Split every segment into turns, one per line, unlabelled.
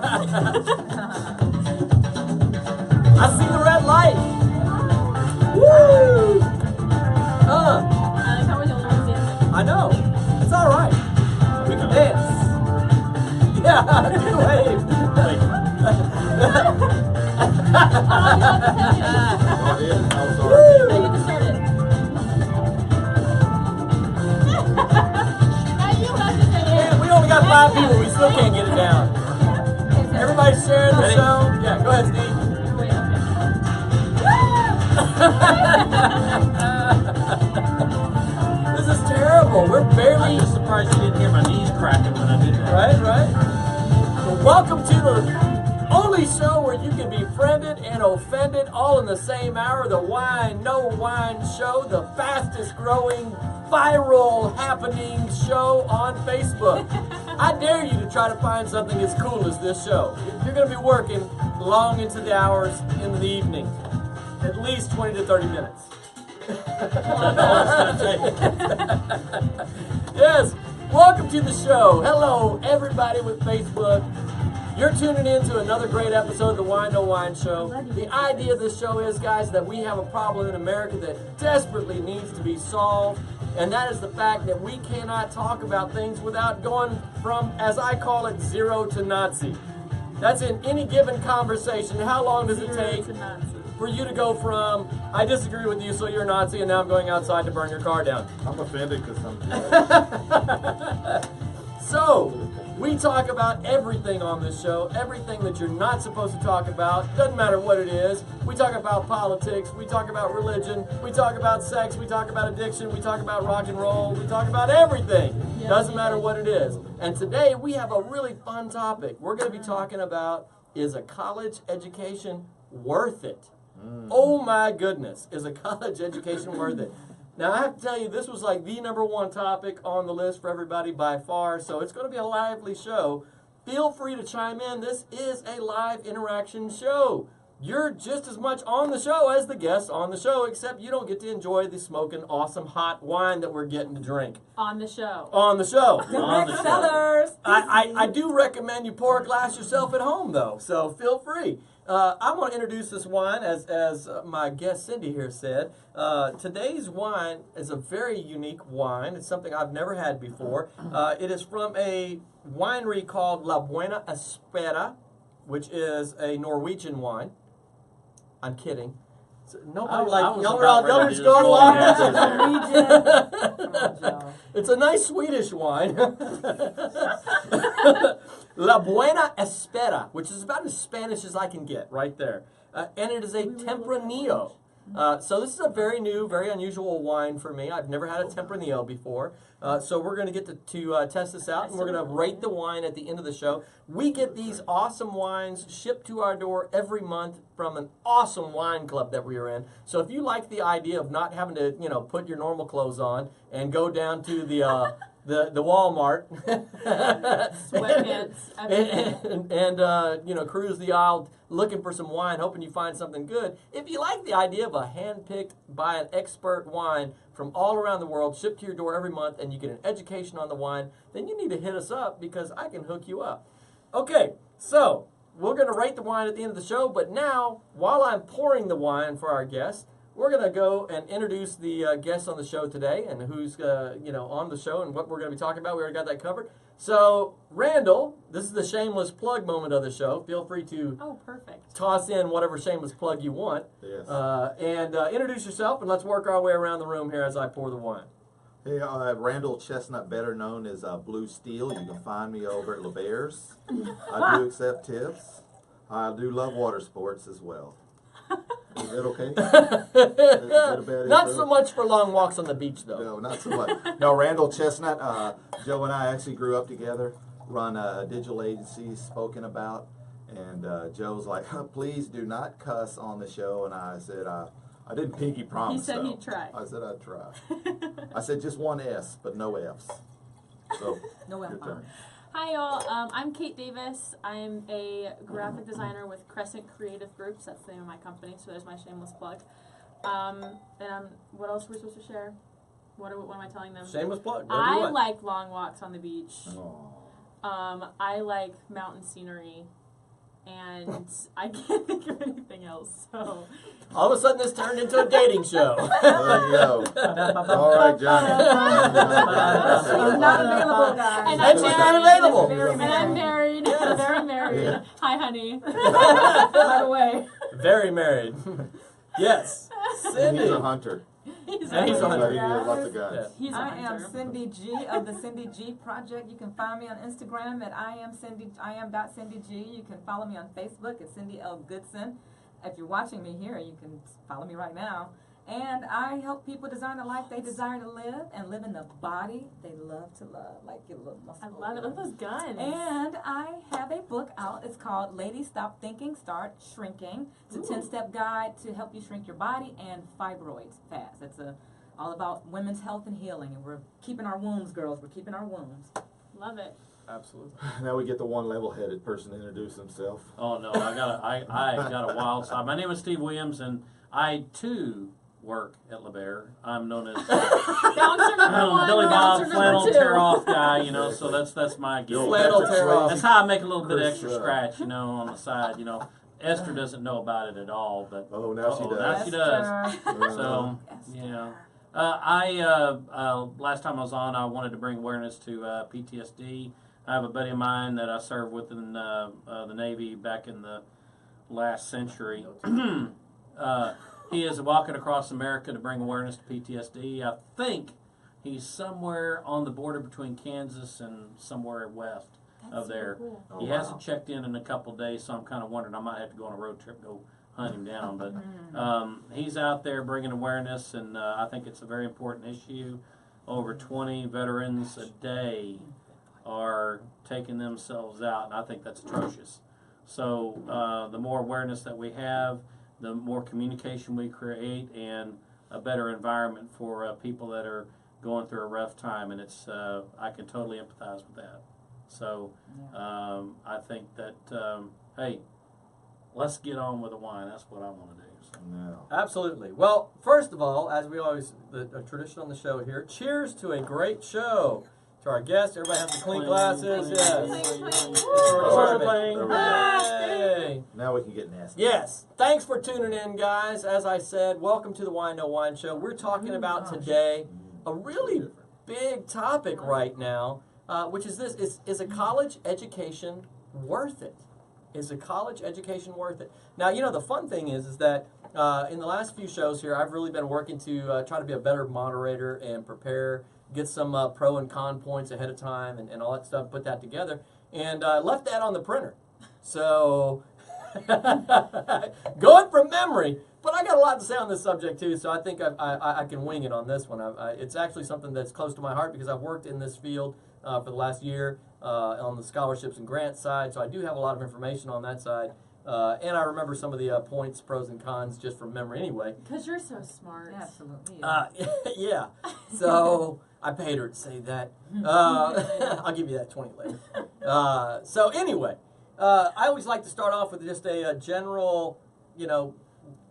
I see the red light. Woo!
I like how we're the only ones dancing.
I know. It's all right. We can dance. Yeah, do the wave.
I'm sorry.
No, you have to start it. Now you have to say it.
Yeah, we only got 5 people. We still can't get it down. Everybody's sharing the show. Yeah, go ahead, Steve.
Wait, okay.
This is terrible. We're
I'm
barely...
just surprised you didn't hear my knees cracking when I did that.
Right. Well, welcome to the only show where you can be friended and offended all in the same hour. The Wine, No Wine Show, the fastest growing, viral happening show on Facebook. I dare you to try to find something as cool as this show. You're going to be working long into the hours in the evening. At least 20 to 30 minutes. Yes, welcome to the show. Hello, everybody with Facebook. You're tuning in to another great episode of the Wine No Wine Show. The idea of this show is, guys, that we have a problem in America that desperately needs to be solved, and that is the fact that we cannot talk about things without going from, as I call it, zero to Nazi. That's in any given conversation. How long does it take for you to go from, I disagree with you, so you're a Nazi, and now I'm going outside to burn your car down?
I'm offended because I'm.
So, we talk about everything on this show, everything that you're not supposed to talk about, doesn't matter what it is. We talk about politics, we talk about religion, we talk about sex, we talk about addiction, we talk about rock and roll, we talk about everything. Doesn't matter what it is. And today we have a really fun topic. We're going to be talking about, is a college education worth it? Oh my goodness, is a college education worth it? Now, I have to tell you, this was like the #1 topic on the list for everybody by far, so it's going to be a lively show. Feel free to chime in. This is a live interaction show. You're just as much on the show as the guests on the show, except you don't get to enjoy the smoking awesome hot wine that we're getting to drink.
On the show.
On the show.
On the show.
Sellers.
I do recommend you pour a glass yourself at home, though, so feel free. I want to introduce this wine, as my guest Cindy here said. Today's wine is a very unique wine. It's something I've never had before. It is from a winery called La Buena Espera, which is a Norwegian wine. I'm kidding. Nobody y'all just going along. It's a nice Swedish wine. La Buena Espera, which is about as Spanish as I can get right there. And it is a Tempranillo. So this is a very new, very unusual wine for me. I've never had a Tempranillo before. So we're going to get to test this out, and we're going to rate the wine at the end of the show. We get these awesome wines shipped to our door every month from an awesome wine club that we are in. So if you like the idea of not having to, put your normal clothes on and go down to the Walmart
Sweatpants.
and cruise the aisle looking for some wine, hoping you find something good. If you like the idea of a hand-picked by an expert wine from all around the world shipped to your door every month, and you get an education on the wine, then you need to hit us up because I can hook you up. Okay, so we're going to rate the wine at the end of the show, but now, while I'm pouring the wine for our guests, we're going to go and introduce the guests on the show today and who's on the show and what we're going to be talking about. We already got that covered. So, Randall, this is the shameless plug moment of the show. Feel free to toss in whatever shameless plug you want.
Yes.
And introduce yourself, and let's work our way around the room here as I pour the wine.
Hey, Randall Chesnutt, better known as Blue Steel. You can find me over at LeBear's. I do accept tips. I do love water sports as well. Is that okay? Is that a bad
Not
intro?
so much for long walks on the beach, though.
No, not so much. No, Randall Chesnutt, Joe and I actually grew up together, run a digital agency, spoken about, and Joe's like, please do not cuss on the show, and I said, I didn't pinky promise.
He said
though.
he'd try.
I said I'd try. I said just one S, but no Fs. So,
No
your
F.
turn.
Hi, y'all. I'm Kate Davis. I'm a graphic designer with Crescent Creative Groups. That's the name of my company, so there's my shameless plug. What else are we supposed to share? What am I telling them?
Shameless plug.
I
like.
like long walks on the beach.
Oh.
I like mountain scenery. and I can't think of anything else. So
All of a sudden, this turned into a dating show.
There you go. All right, Johnny.
She's not available, guys.
And she's not available.
And I'm married.
Yes.
Very married.
Yeah.
Hi, honey.
By the way.
Very married. Yes.
He's
Cindy.
a hunter.
He's
And he's a
But
hunter.
he has lots of guns.
Yeah.
He's a
I am
hunter.
Cindy G of the Cindy G Project. You can find me on Instagram at I am .CindyG. You can follow me on Facebook at Cindy L. Goodson. If you're watching me here, you can follow me right now. And I help people design the life they desire to live and live in the body they love to love. Like your little muscle.
I love it. Look at those guns.
And I have a book out. It's called Ladies Stop Thinking, Start Shrinking. It's a 10-step guide to help you shrink your body and fibroids fast. It's all about women's health and healing. And we're keeping our wombs, girls. We're keeping our wombs.
Love it.
Absolutely.
Now we get the one level-headed person to introduce himself.
Oh no, I got a wild side. My name is Steve Williams, and I too work at LeBaire. I'm known as
Bouncer number one.
Billy
Bouncer
Bob flannel
number two.
tear off guy, you know. So that's my gig.
Flannel tear off.
That's how I make a little bit of
Chris,
extra scratch, you know, on the side. You know, Esther doesn't know about it at all, but
Oh, now she
uh-oh,
does.
now she does.
Esther.
So yeah. Last time I was on, I wanted to bring awareness to PTSD. I have a buddy of mine that I served with in the Navy back in the last century. He is walking across America to bring awareness to PTSD. I think he's somewhere on the border between Kansas and somewhere west of there.
Cool.
Oh,
He
wow.
hasn't checked in a couple of days, so I'm kind of wondering I might have to go on a road trip, go hunt him down. But he's out there bringing awareness, and I think it's a very important issue. Over 20 veterans a day are taking themselves out, and I think that's atrocious. So the more awareness that we have, the more communication we create, and a better environment for people that are going through a rough time. And it's I can totally empathize with that. So I think that hey, let's get on with the wine. That's what I want to do. So.
No.
Absolutely. Well, first of all, as we always, a tradition on the show here, cheers to a great show. To our guests, everybody has to clean glasses. Yes. It's a requirement.
There we go.
Yay.
Now we can get nasty.
Yes. Thanks for tuning in, guys. As I said, welcome to the Wine No Wine Show. We're talking about today a really big topic right now, which is this: is a college education worth it? Is a college education worth it? Now, you know, the fun thing is that in the last few shows here, I've really been working to try to be a better moderator and prepare, get some pro and con points ahead of time and all that stuff, put that together, and left that on the printer. So, going from memory, but I got a lot to say on this subject too, so I think I can wing it on this one. It's actually something that's close to my heart because I've worked in this field for the last year on the scholarships and grants side, so I do have a lot of information on that side. And I remember some of the points, pros and cons just from memory anyway.
Because you're so smart.
Absolutely.
Yeah. So I paid her to say that. I'll give you that 20 later. So anyway, I always like to start off with just a general, you know,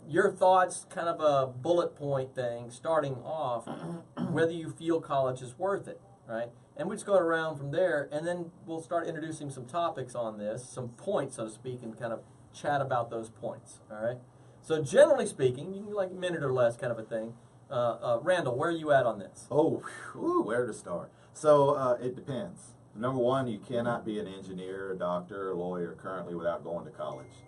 your thoughts, kind of a bullet point thing, starting off, whether you feel college is worth it, right? And we just go around from there, and then we'll start introducing some topics on this, some points, so to speak, and kind of chat about those points, all right? So generally speaking, you can like a minute or less kind of a thing. Randall, where are you at on this?
Oh, whew, where to start? So it depends. Number one, you cannot be an engineer, a doctor, a lawyer currently without going to college.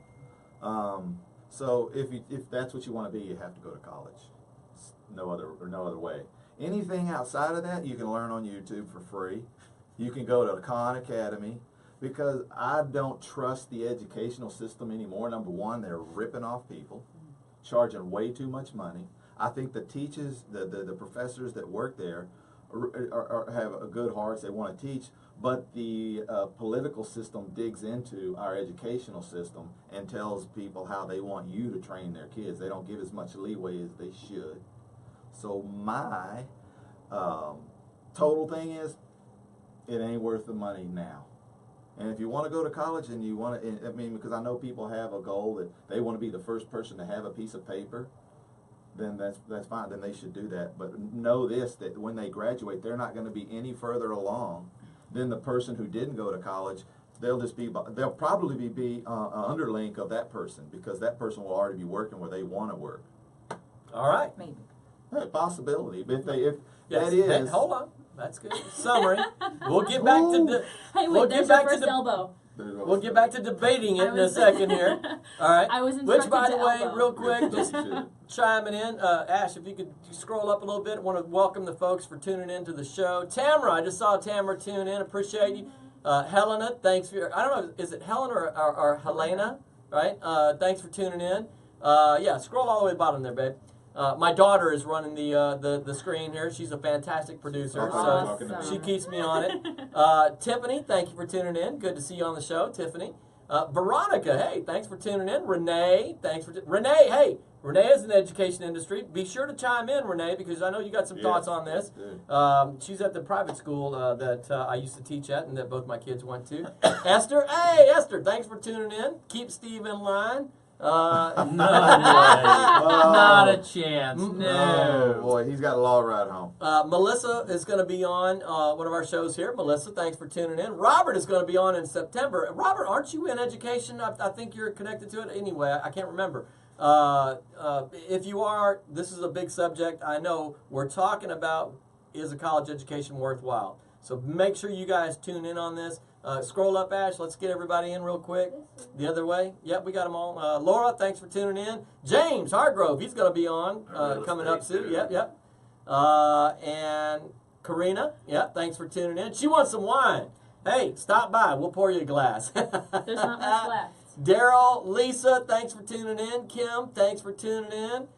So if that's what you want to be, you have to go to college. No other way. Anything outside of that, you can learn on YouTube for free. You can go to Khan Academy, because I don't trust the educational system anymore. Number one, they're ripping off people, charging way too much money. I think the teachers, the professors that work there have a good heart. They want to teach, but the political system digs into our educational system and tells people how they want you to train their kids. They don't give as much leeway as they should. So my total thing is, it ain't worth the money now. And if you want to go to college and you want to, I mean, because I know people have a goal that they want to be the first person to have a piece of paper, then that's fine. Then they should do that. But know this, that when they graduate, they're not going to be any further along than the person who didn't go to college they'll probably be an underlink of that person because that person will already be working where they want to work.
All right.
Maybe.
Hey, possibility, but if
Yes.
that is,
Hey, hold on. That's good. Summary. We'll get back to
Hey, wait,
we'll
there's
get
your
back to
first elbow.
we'll get back to debating it in a second here. All right.
I was
Which,
instructed
by the
to
way,
elbow.
real quick, just chiming in, Ash, if you could scroll up a little bit, want to welcome the folks for tuning in to the show. Tamara, I just saw Tamara tune in. Appreciate you. Helena, thanks for your, I don't know, is it Helen or Helena? Right? Thanks for tuning in. Yeah, scroll all the way to the bottom there, babe. My daughter is running the screen here. She's a fantastic producer,
Awesome.
so she keeps me on it. Tiffany, thank you for tuning in. Good to see you on the show, Tiffany. Veronica, hey, thanks for tuning in. Renee, thanks for Renee. Hey, Renee is in the education industry. Be sure to chime in, Renee, because I know you got some thoughts on this. She's at the private school that I used to teach at and that both my kids went to. Esther, hey, Esther, thanks for tuning in. Keep Steve in line.
No way. Not a chance.
oh
No.
boy, he's got a law ride home.
Melissa is going to be on one of our shows here. Melissa, thanks for tuning in. Robert is going to be on in September. Robert, aren't you in education? I think you're connected to it. Anyway, I can't remember. If you are, this is a big subject. I know we're talking about, is a college education worthwhile? So make sure you guys tune in on this. Scroll up, Ash. Let's get everybody in real quick. The other way. Yep, we got them all. Laura, thanks for tuning in. James Hargrove, he's going to be on coming up soon. Yep. And Karina, yep, thanks for tuning in. She wants some wine. Hey, stop by. We'll pour you a glass.
There's not much left.
Daryl, Lisa, thanks for tuning in. Kim, thanks for tuning in.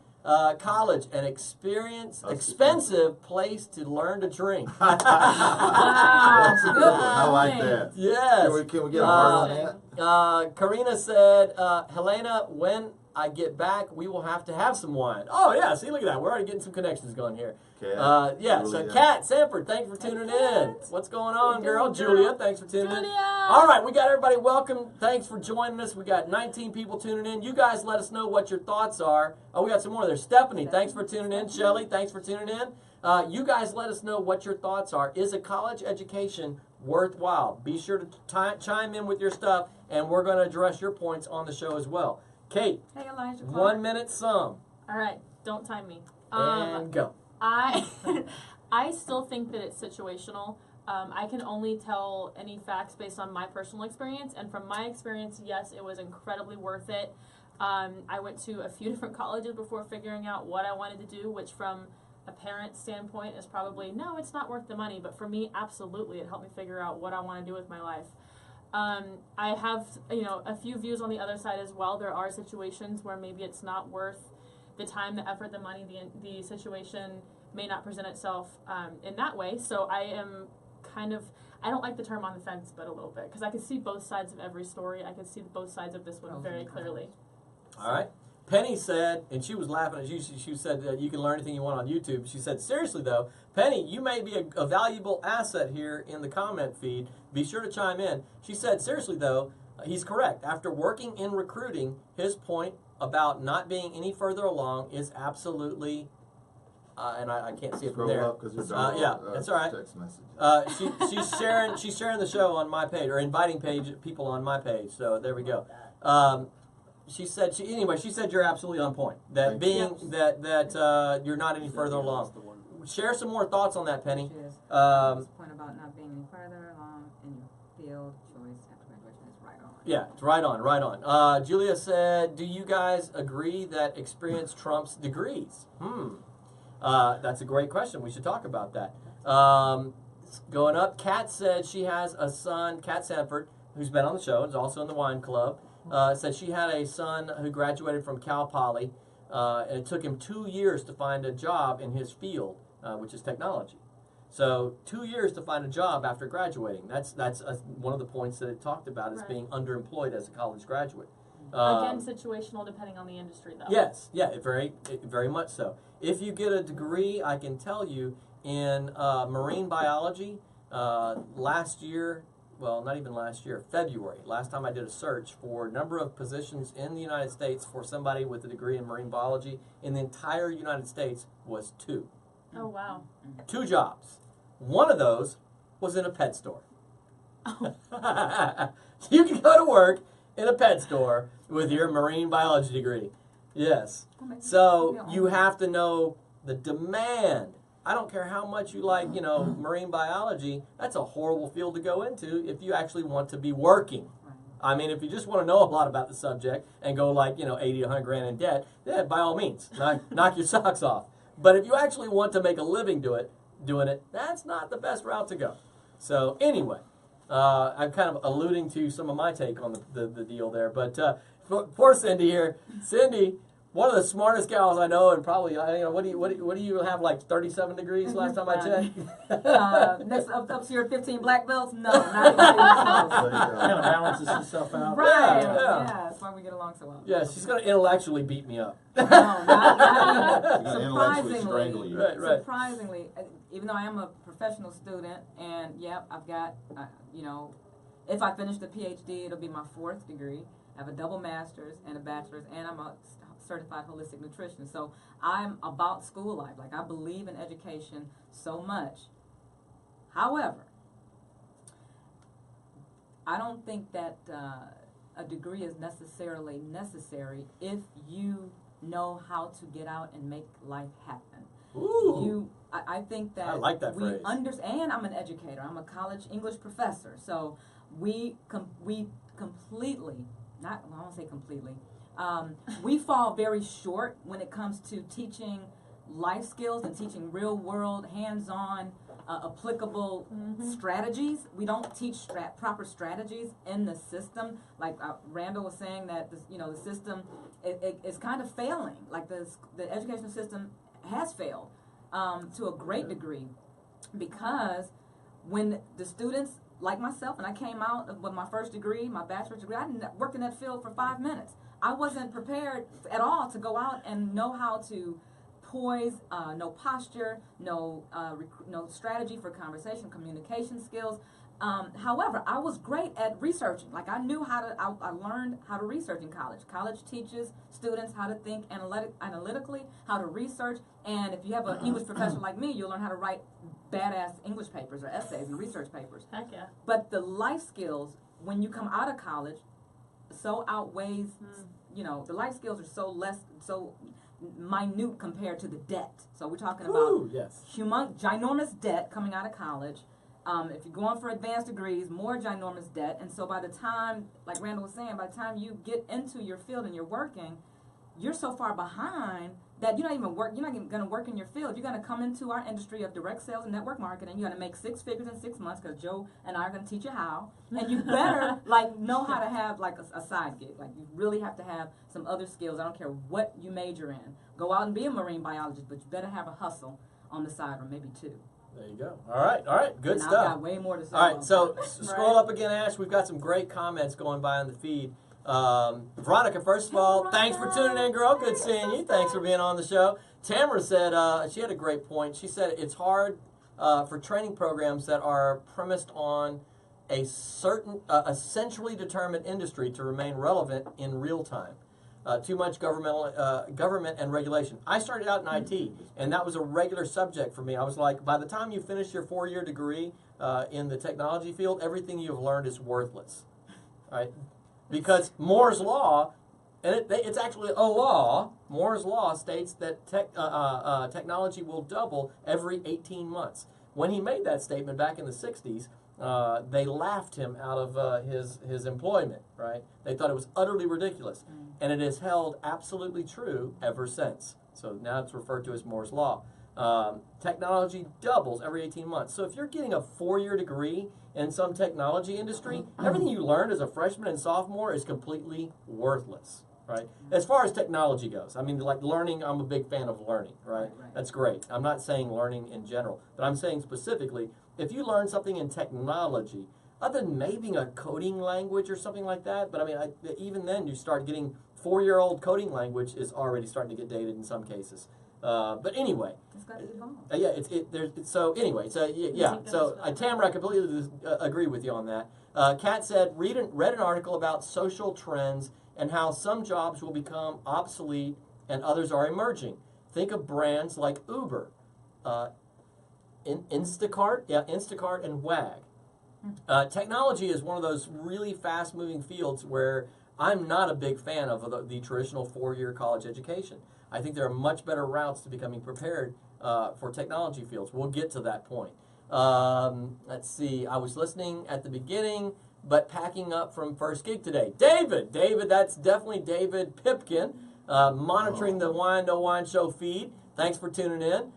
College, an expensive place to learn to drink.
Wow.
That's a good one. I like
point.
that.
Yes.
Can we get a heart on that?
Karina said, Helena, when I get back, we will have to have some wine. Oh, yeah. See, look at that. We're already getting some connections going here.
Kat,
Yeah, so
Julia.
Kat Sanford, thanks for tuning in. What's going on, girl? Julia, thanks for tuning in.
Julia!
All right, we got everybody welcome. Thanks for joining us. We got 19 people tuning in. You guys let us know what your thoughts are. Oh, we got some more there. Stephanie, thanks for tuning in. Shelly, thanks for tuning in. You guys let us know what your thoughts are. Is a college education worthwhile? Be sure to chime in with your stuff, and we're going to address your points on the show as well. Kate,
Hey, Elijah Clark.
1 minute sum,
All right, don't time me.
and go.
I still think that it's situational. I can only tell any facts based on my personal experience, and from my experience, yes, it was incredibly worth it. I went to a few different colleges before figuring out what I wanted to do, which from a parent standpoint is probably, no, it's not worth the money, but for me, absolutely, it helped me figure out what I want to do with my life. I have, a few views on the other side as well. There are situations where maybe it's not worth the time, the effort, the money, the situation may not present itself in that way. So I am I don't like the term on the fence, but a little bit, because I can see both sides of every story. I can see both sides of this one very clearly.
All right. Penny said, and she was laughing at you, she said that you can learn anything you want on YouTube. She said, seriously though, Penny, you may be a valuable asset here in the comment feed. Be sure to chime in. She said, seriously though, he's correct. After working in recruiting, his point about not being any further along is absolutely, and I can't see it from
Scroll
there.
up 'cause it's on,
Yeah, that's all right.
Text message.
She's sharing the show on my page, or inviting people on my page. So there we go. She said you're absolutely on point. That
Thank
that you're not any further along. Share some more thoughts on that, Penny.
Which is, this point about not being any further along in your field choice after graduation is right on.
Yeah, it's right on. Julia said, do you guys agree that experience trumps degrees? That's a great question. We should talk about that. Going up, Kat said she has a son, Kat Sanford, who's been on the show, is also in the wine club, said she had a son who graduated from Cal Poly, and it took him 2 years to find a job in his field, which is technology. So 2 years to find a job after graduating. That's one of the points that it talked about as being underemployed as a college graduate.
Again, situational depending on the industry, though.
Yes, yeah, very much so. If you get a degree, I can tell you, in marine biology, last year, well, not even last year, February, last time I did a search for number of positions in the United States for somebody with a degree in marine biology in the entire United States was 2.
Oh, wow.
2 jobs. One of those was in a pet store. You can go to work in a pet store with your marine biology degree. Yes. So you have to know the demand. I don't care how much you like, marine biology. That's a horrible field to go into if you actually want to be working. I mean, if you just want to know a lot about the subject and go 80 to 100 grand in debt, yeah, by all means, knock your socks off. But if you actually want to make a living doing it, that's not the best route to go. So anyway, I'm kind of alluding to some of my take on the deal there. But for Cindy here, Cindy, one of the smartest gals I know, and probably what do you have, like 37 degrees last time I checked?
Next up to your 15 black belts? No, not even
Kind of balances itself out.
Right.
Yeah.
That's why we get along so well.
Yeah, she's gonna intellectually beat me up.
No, not
You're gonna intellectually strangle
surprisingly.
you.
Right.
Surprisingly, even though I am a professional student, and I've got, if I finish the PhD, it'll be my 4th degree. I have a double master's and a bachelor's, and I'm a certified holistic nutritionist. So I'm about school life. Like, I believe in education so much. However, I don't think that a degree is necessarily necessary if you know how to get out and make life happen.
Ooh.
I think that
I like that phrase.
And I'm an educator. I'm a college English professor. So we completely, I won't say completely, we fall very short when it comes to teaching life skills and teaching real world, hands-on, applicable strategies. We don't teach proper strategies in the system. Like Randall was saying that the system is kind of failing. Like the educational system has failed to a great degree, because when the students like myself, and I came out with my first degree, my bachelor's degree, I worked in that field for 5 minutes. I wasn't prepared at all to go out and know how to poise, no posture, no strategy for conversation, communication skills. However, I was great at researching. Like, I knew I learned how to research in college. College teaches students how to think analytically, how to research, and if you have an English professor like me, you'll learn how to write badass English papers or essays and research papers.
Heck yeah.
But the life skills, when you come out of college, so outweighs, the life skills are so minute compared to the debt. So we're talking about ginormous debt coming out of college. If you're going for advanced degrees, more ginormous debt. And so by the time, like Randall was saying, by the time you get into your field and you're working, you're so far behind that you're not even going to work in your field. You're going to come into our industry of direct sales and network marketing. You're going to make 6 figures in 6 months, because Joe and I are going to teach you how. And you better know how to have a side gig. Like, you really have to have some other skills. I don't care what you major in. Go out and be a marine biologist, but you better have a hustle on the side, or maybe 2.
There you go. All right, good
and
stuff.
I've got way more to say.
All right, so
that.
scroll up again, Ash. We've got some great comments going by on the feed. Veronica, first of all, thanks for tuning in, girl. Good seeing you. Thanks for being on the show. Tamara said, she had a great point. She said it's hard for training programs that are premised on a certain, a centrally determined industry to remain relevant in real time. Too much government and regulation. I started out in IT, and that was a regular subject for me. I was like, by the time you finish your 4-year degree in the technology field, everything you've learned is worthless, right? Because Moore's Law, and it's actually a law, Moore's Law states that technology will double every 18 months. When he made that statement back in the 60s, they laughed him out of his employment, right? They thought it was utterly ridiculous. And it has held absolutely true ever since. So now it's referred to as Moore's Law. Technology doubles every 18 months. So if you're getting a 4-year degree in some technology industry, everything you learned as a freshman and sophomore is completely worthless, right? As far as technology goes, I mean, like learning, I'm a big fan of learning, right? That's great. I'm not saying learning in general, but I'm saying specifically, if you learn something in technology, other than maybe a coding language or something like that, but I mean, even then you start getting 4-year-old coding language is already starting to get dated in some cases. But anyway,
It's got to evolve.
Tamara, I completely agree with you on that. Kat said, read an article about social trends and how some jobs will become obsolete and others are emerging. Think of brands like Uber, Instacart and Wag. Technology is one of those really fast-moving fields where I'm not a big fan of the traditional four-year college education. I think there are much better routes to becoming prepared for technology fields. We'll get to that point. Let's see. I was listening at the beginning, but packing up from first gig today. David, that's definitely David Pipkin, monitoring the Wine No Wine Show feed. Thanks for tuning in.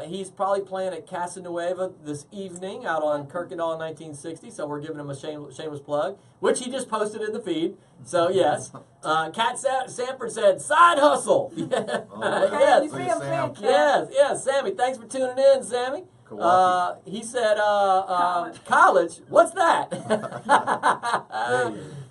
He's probably playing at Casanueva this evening out on Kirkendall 1960, so we're giving him a shameless plug, which he just posted in the feed. So, yes. Kat Sanford said, side hustle. Yeah.
Okay, you see him saying,
Yes, Sammy. Thanks for tuning in, Sammy. He said, college. What's that?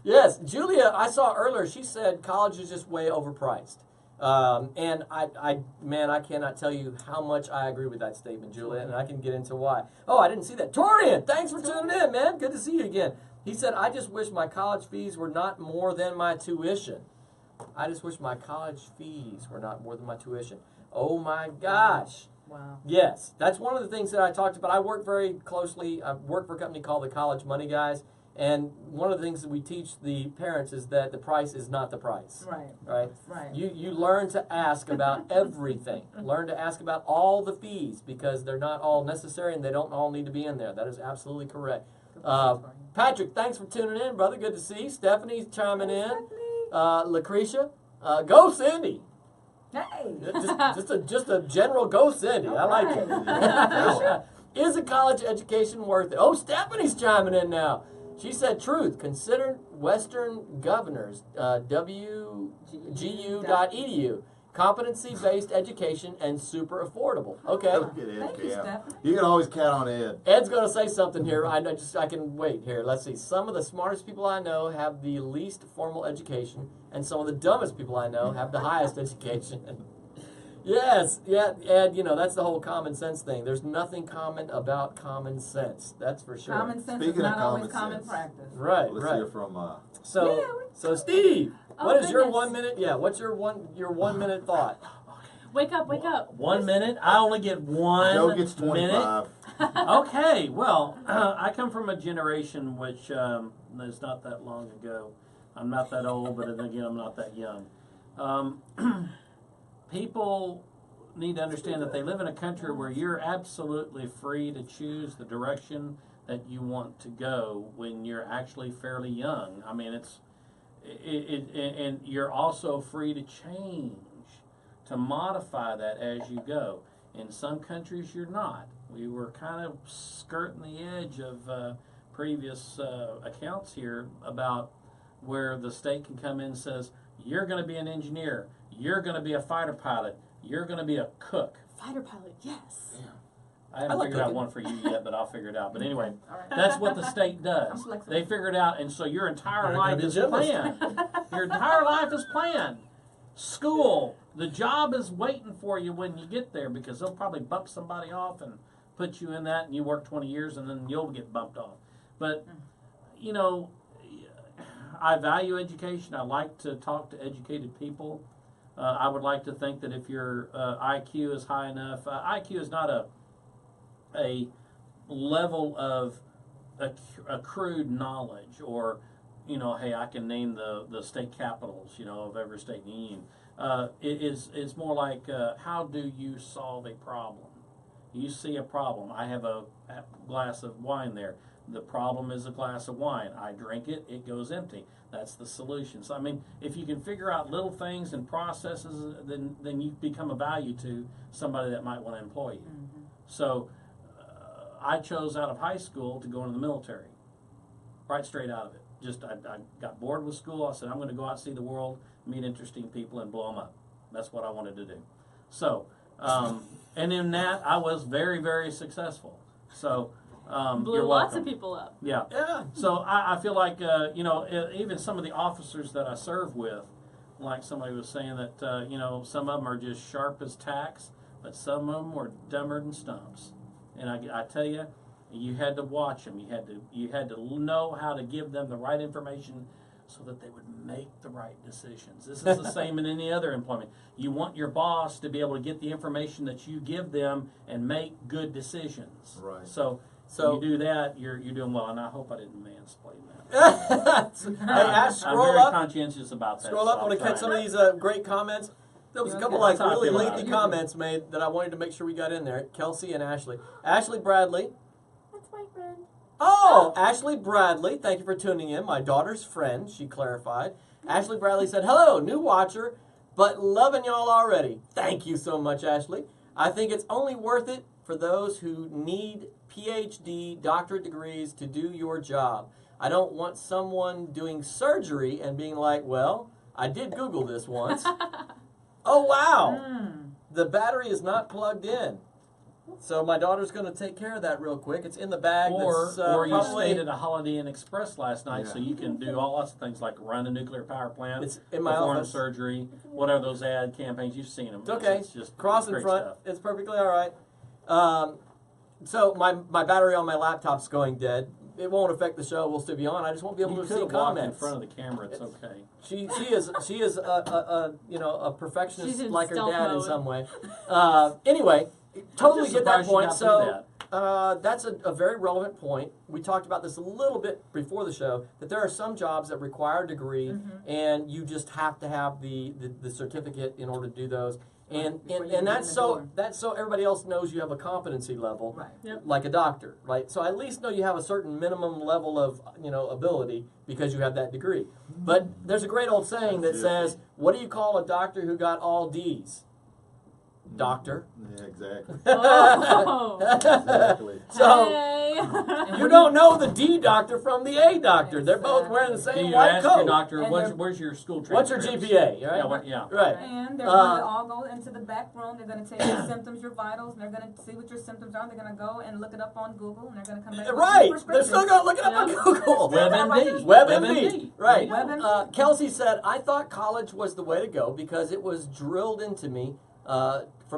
Yes, Julia, I saw earlier, she said college is just way overpriced. And I cannot tell you how much I agree with that statement, Julia, and I can get into why. Oh, I didn't see that. Torian, thanks for tuning in, man. Good to see you again. He said, I just wish my college fees were not more than my tuition. I just wish my college fees were not more than my tuition. Oh, my gosh.
Wow.
Yes, that's one of the things that I talked about. I work very closely. I work for a company called the College Money Guys. And one of the things that we teach the parents is that the price is not the price.
Right.
You learn to ask about everything. Learn to ask about all the fees because they're not all necessary and they don't all need to be in there. That is absolutely correct. Patrick, thanks for tuning in, brother. Good to see you. Stephanie's chiming in. Lucretia, go Cindy.
Hey.
Just a general go Cindy. I like it. Is a college education worth it? Oh, Stephanie's chiming in now. She said, truth, consider Western governors, wgu.edu, competency-based education and super affordable. Okay.
Look at Ed, Cam. You can always count on Ed.
Ed's going to say something here. I can wait here. Let's see. Some of the smartest people I know have the least formal education, and some of the dumbest people I know have the highest education. Yes, yeah, Ed, that's the whole common sense thing. There's nothing common about common sense. That's for sure.
Common sense
Speaking
is not
of
always
common
common
sense.
practice.
Right,
Let's
right.
hear from
So Steve, what is your
goodness.
1 minute? Yeah, what's your 1 minute thought?
Wake up, wake up.
1 minute? I only get 1
Joe gets
minute.
25.
Okay, well, I come from a generation which is not that long ago. I'm not that old, but then again, I'm not that young. People need to understand that they live in a country where you're absolutely free to choose the direction that you want to go when you're actually fairly young. I mean, and you're also free to change, to modify that as you go. In some countries, you're not. We were kind of skirting the edge of previous accounts here about where the state can come in and says, you're going to be an engineer, you're going to be a fighter pilot, you're going to be a cook.
Fighter pilot, yes.
Yeah.
I haven't figured out one for you yet, but I'll figure it out. But anyway, that's what the state does. They figure it out, and so your entire life is planned. Your entire life is planned. School, the job is waiting for you when you get there because they'll probably bump somebody off and put you in that, and you work 20 years, and then you'll get bumped off. But, I value education. I like to talk to educated people. I would like to think that if your IQ is high enough, IQ is not a level of accrued knowledge or, hey, I can name the state capitals, of every state in the union. It's more like how do you solve a problem? You see a problem. I have a glass of wine there. The problem is a glass of wine. I drink it, it goes empty. That's the solution. So, I mean, if you can figure out little things and processes, then you become a value to somebody that might want to employ you. Mm-hmm. So, I chose out of high school to go into the military, right straight out of it. I got bored with school. I said, I'm going to go out and see the world, meet interesting people, and blow them up. That's what I wanted to do. So, and in that, I was very, very successful. So,
blew lots of people up.
Yeah. So I feel like, even some of the officers that I serve with, like somebody was saying that, some of them are just sharp as tacks, but some of them were dumber than stumps. And I tell you, you had to watch them. You had to know how to give them the right information so that they would make the right decisions. This is the same in any other employment. You want your boss to be able to get the information that you give them and make good decisions.
Right.
So
So
you do that, you're doing well, and I hope I didn't mansplain that.
hey, Ash,
I'm
scroll
very
up.
conscientious about that.
Scroll
so
up. I want to
I'm
catch some
trying.
of these great comments. There was a couple
Okay.
like
That's how I
really
feel about
lengthy
it.
comments made that I wanted to make sure we got in there. Kelsey and Ashley. Ashley Bradley.
That's my friend.
Oh, Ashley Bradley. Thank you for tuning in. My daughter's friend, she clarified. Ashley Bradley said, hello, new watcher, but loving y'all already. Thank you so much, Ashley. I think it's only worth it for those who need PhD, doctorate degrees to do your job. I don't want someone doing surgery and being like, well, I did Google this once. Oh, wow. The battery is not plugged in. So my daughter's going to take care of that real quick. It's in the bag.
Or
that's,
you
probably,
stayed at a Holiday Inn Express last night,
Yeah.
so you can do all lots of things like run a nuclear power plant,
It's in my
perform
office.
surgery, whatever those ad campaigns, you've seen them.
It's okay.
It's just
Cross in
great
front.
stuff.
It's perfectly all right. So my battery on my laptop's going dead. It won't affect the show. We'll still be on. I just won't be able
You
to
could
see
have walked in
comments.
front of the camera. It's okay.
She is a perfectionist
She's in
like her
stealth
dad in
mode.
some way. Anyway, totally
just
get that
surprised you
point.
got
So
through
that's a very relevant point. We talked about this a little bit before the show, that there are some jobs that require a degree, and you just have to have the certificate in order to do those. And
Before you
and
get
that's
in the
so
door.
that's so everybody else knows you have a competency level,
Right.
Yep.
like a doctor, right? So I at least know you have a certain minimum level of ability because you have that degree. But there's a great old saying that says, "What do you call a doctor who got all D's?" Doctor.
Yeah, exactly.
Oh.
Exactly.
So
Hey.
you don't know the D doctor from the A doctor. They're both wearing the
Do
same
you
white
ask
coat.
your doctor,
And
where's your school
What's your
transcripts?
GPA? Right.
Yeah, yeah.
Right.
And they're going
Uh,
to all go into the back room. They're going to take your symptoms, your vitals, and they're going to see what your symptoms are. They're going to go and look it up on Google, and they're going to come back with
Right.
your
They're still
prescription.
going to look it up on
Yeah.
Google.
WebMD.
WebMD. Right.
WebMD.
Kelsey said, I thought college was the way to go because it was drilled into me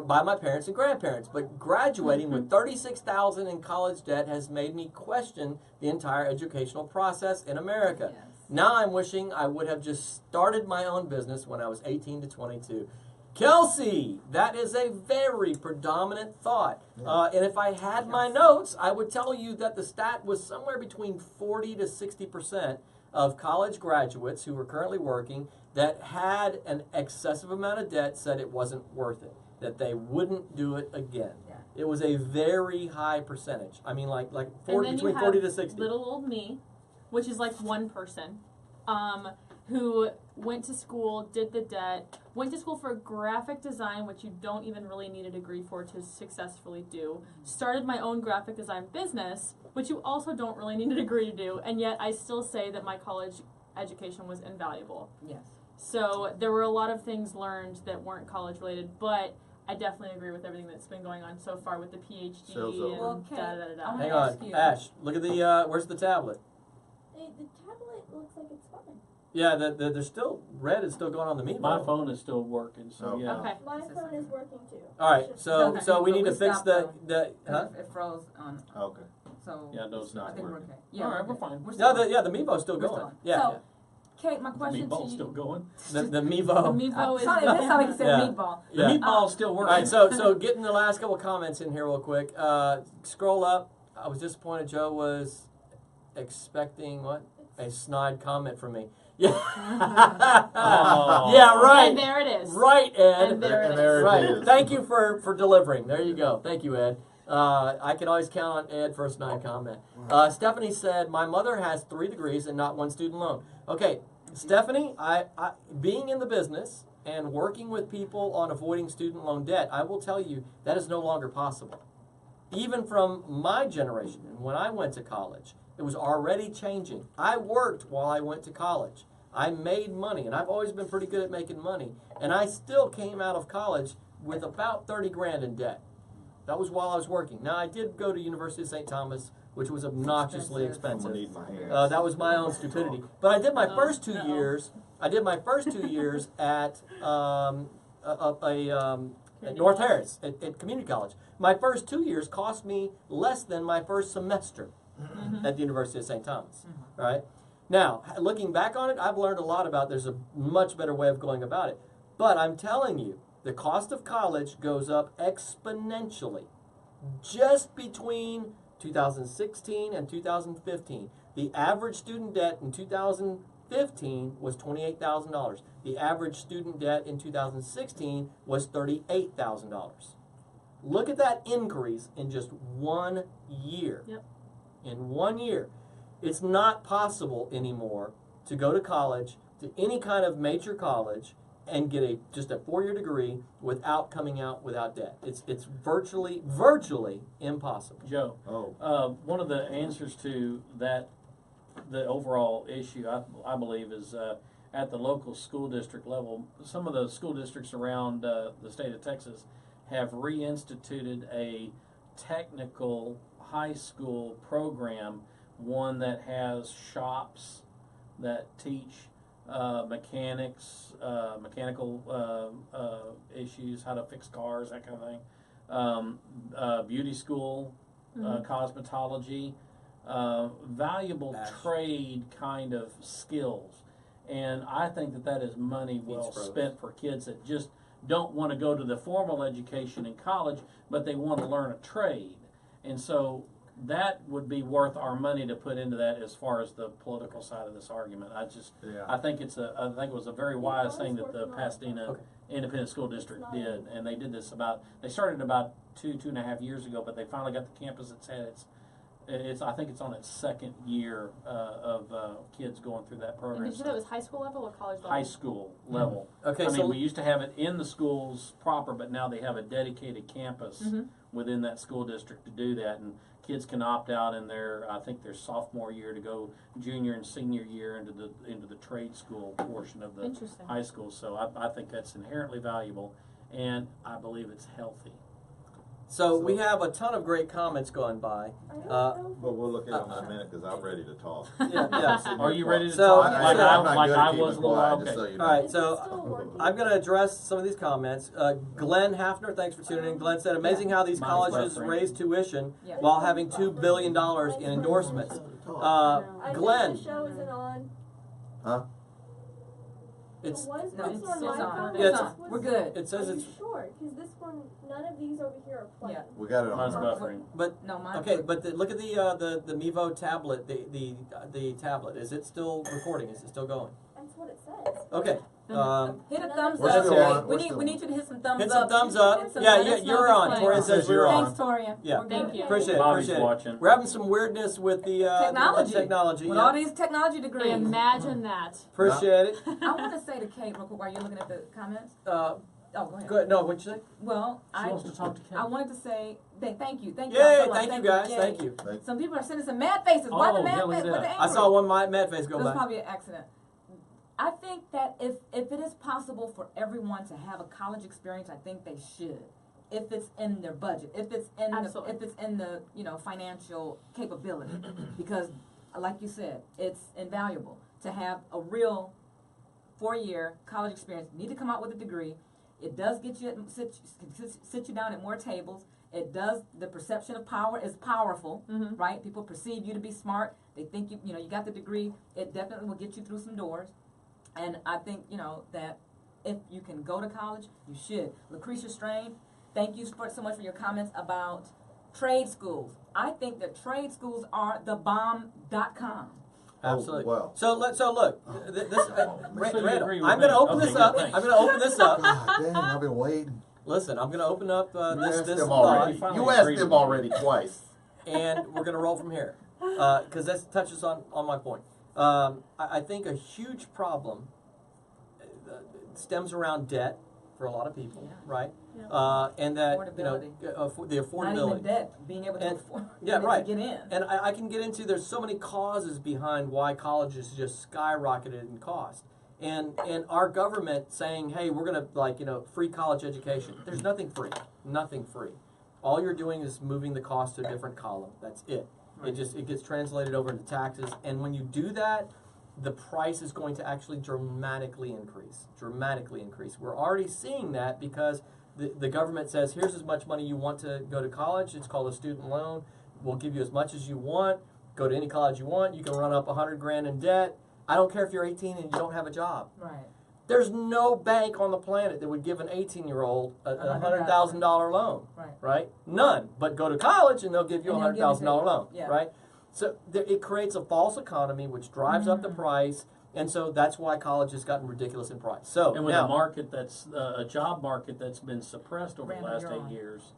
by my parents and grandparents. But graduating with $36,000 in college debt has made me question the entire educational process in America.
Yes.
Now I'm wishing I would have just started my own business when I was 18 to 22. Kelsey, that is a very predominant thought. And if I had my notes, I would tell you that the stat was somewhere between 40 to 60% of college graduates who were currently working that had an excessive amount of debt said it wasn't worth it, that they wouldn't do it again.
Yeah.
It was a very high percentage. I mean, like
And
40,
then
between
you
40
have
to 60.
little old me, which is like one person, who went to school, did the debt, went to school for graphic design, which you don't even really need a degree for to successfully do, started my own graphic design business, which you also don't really need a degree to do, and yet I still say that my college education was invaluable.
Yes.
So there were a lot of things learned that weren't college related, but I definitely agree with everything that's been going on so far with the PhD
Show's
and
over.
Well, okay.
da da da da.
I'm
Hang
gonna ask
on,
you.
Ash, look at the, where's the tablet?
The tablet looks like it's fine.
Yeah, there's still, red is still going on the Mevo.
My phone is still working, so
Oh.
yeah.
Okay.
My phone is working too.
All right, so
Okay.
so we
But
need
we
to fix
stopped,
the huh?
It froze on.
Okay.
So
Yeah, no, it's
I
not
think we're
working.
okay. Yeah,
All right,
we're
we're fine.
We're
No,
still
the Mevo's still
We're
going.
still on.
Yeah,
So, Kate, my question to
Meatball's
you.
still going.
yeah. The
The
Mevo.
Mevo is
Sorry, this time you said
Yeah.
meatball.
The
Yeah.
meatball's still
All
working.
right, so getting the last couple comments in here real quick. Scroll up. I was disappointed Joe was expecting what? A snide comment from me. Yeah.
Oh.
Yeah, right.
And there it is.
Right, Ed.
And there it
And
is.
there it
Right.
is.
Thank you for delivering. There you go. Thank you, Ed. I can always count on Ed for a snide comment. Stephanie said, my mother has 3 degrees and not 1 student loan. Okay, Stephanie, I being in the business and working with people on avoiding student loan debt, I will tell you that is no longer possible. Even from my generation, and when I went to college, it was already changing. I worked while I went to college. I made money, and I've always been pretty good at making money. And I still came out of college with about 30 grand in debt. That was while I was working. Now, I did go to University of St. Thomas, which was obnoxiously
I'm gonna
expensive.
need my hands.
That was my own stupidity. But I did my
Oh,
first 2
no.
years. I did my first 2 years at at North Harris at community college. My first 2 years cost me less than my first semester at the University of St. Thomas. Right now, looking back on it, I've learned a lot about. There's a much better way of going about it. But I'm telling you, the cost of college goes up exponentially, just between 2016 and 2015. The average student debt in 2015 was $28,000. The average student debt in 2016 was $38,000. Look at that increase in just 1 year.
Yep.
In 1 year. It's not possible anymore to go to college, to any kind of major college, and get just a 4-year degree without coming out without debt. It's virtually impossible.
Joe, one of the answers to that, the overall issue, I believe, is at the local school district level. Some of the school districts around the state of Texas have reinstituted a technical high school program, one that has shops that teach mechanical issues, how to fix cars, that kind of thing. Beauty school, cosmetology, valuable trade kind of skills. And I think that is money well spent for kids that just don't want to go to the formal education in college, but they want to learn a trade. And so that would be worth our money to put into that as far as the political side of this argument. I think it was a very wise thing that the Pasadena Independent School District did, and they did this they started about 2.5 years ago, but they finally got the campus. I think it's on its second year of kids going through that program.
And did you say that was high school level or college level?
High school level.
Okay,
I mean, we used to have it in the schools proper, but now they have a dedicated campus within that school district to do that, and kids can opt out in their sophomore year to go junior and senior year into the trade school portion of the high school. So I think that's inherently valuable, and I believe it's healthy.
So we have a ton of great comments going by.
But we'll look at them in a minute because I'm ready to talk.
Yeah.
Are you ready to
So-
talk?
I'm not good at
I
keeping
was a little
quiet,
okay.
just so you know.
All right,
It's
so
still working.
I'm going to address some of these comments. Glenn Hafner, thanks for tuning in. Glenn said, amazing how these
Mine's
colleges
buffering.
raise tuition
Yeah.
while having $2 billion in endorsements.
I
Glenn,
think the show isn't on.
Huh?
it's
What's
No,
on
it's
my
on.
phone?
Yeah, it's-
What's-
We're good.
it says
Are
it's
you sure? Because this one, none of these over here are playing.
Yeah.
We got it
Mine's
on.
buffering.
but
No, mine.
okay, but look at the Mevo tablet, the tablet. Is it still recording? Is it still going?
That's what it says.
Okay.
Hit a thumbs
We're
up.
still
Hey,
on.
we
We're
need
still
we need you to hit some thumbs up.
Hit some thumbs up.
Hit some
Yeah,
thumbs
yeah,
up.
you're on.
Thanks.
Toria says
You're
we're
on.
Thanks, Toria.
Yeah.
We're good.
Thank you.
Appreciate it.
Bobby's
Appreciate
watching.
it. We're having some weirdness with the
Technology.
The technology.
With
Yeah.
all these technology degrees.
Imagine that.
Appreciate it.
I want to say to Kate real quick while you're looking at the comments.
Uh,
Oh, go ahead.
Good. No, what'd you say?
Well,
She wants to talk to Kate.
I wanted to say thank you. Thank you.
Yay!
Philip.
Thank you guys.
Yay.
Thank you.
Some people are sending some mad faces. Why the
Oh,
mad
yeah, look
face?
at
What
that.
the
I saw one mad face go
It was
by.
probably an accident. I think that if it is possible for everyone to have a college experience, I think they should. If it's in their budget, if it's in
Absolutely.
the financial capability, because like you said, it's invaluable to have a real 4-year college experience. You need to come out with a degree. It does get you sit you down at more tables. It does. The perception of power is powerful, right? People perceive you to be smart. They think you got the degree. It definitely will get you through some doors. And I think that if you can go to college, you should. Lucretia Strain, thank you so much for your comments about trade schools. I think that trade schools are the bomb.com.
Absolutely.
Well.
So look, this
you
Randall,
agree with
I'm going to
me.
open
Okay,
this
good,
up.
thanks.
I'm going to open this up.
God dang, I've been waiting.
Listen, I'm going to open up
You
this
asked
this
him
thought,
already.
Finally
You asked
agreed
him
with me.
already twice.
and we're going to roll from here because this touches on my point. I think a huge problem stems around debt for a lot of people, right?
Yeah.
And that the
Not even
affordability.
debt, being able to
And-
afford
yeah, right.
to get in.
And I can get into, there's so many causes behind why colleges just skyrocketed in cost. And our government saying, hey, we're going to free college education. There's nothing free. Nothing free. All you're doing is moving the cost to a different column. That's it. It gets translated over into taxes. And when you do that, the price is going to actually dramatically increase. Dramatically increase. We're already seeing that because the government says, here's as much money you want to go to college. It's called a student loan. We'll give you as much as you want. Go to any college you want. You can run up $100,000 in debt. I don't care if you're 18 and you don't have a job.
Right.
There's no bank on the planet that would give an 18-year-old a $100,000 loan, right? None. But go to college and they'll give you a $100,000 loan, right? So it creates a false economy which drives up the price, and so that's why college has gotten ridiculous in price. So
And with
now,
a market that's a job market that's been suppressed over the last 8 years,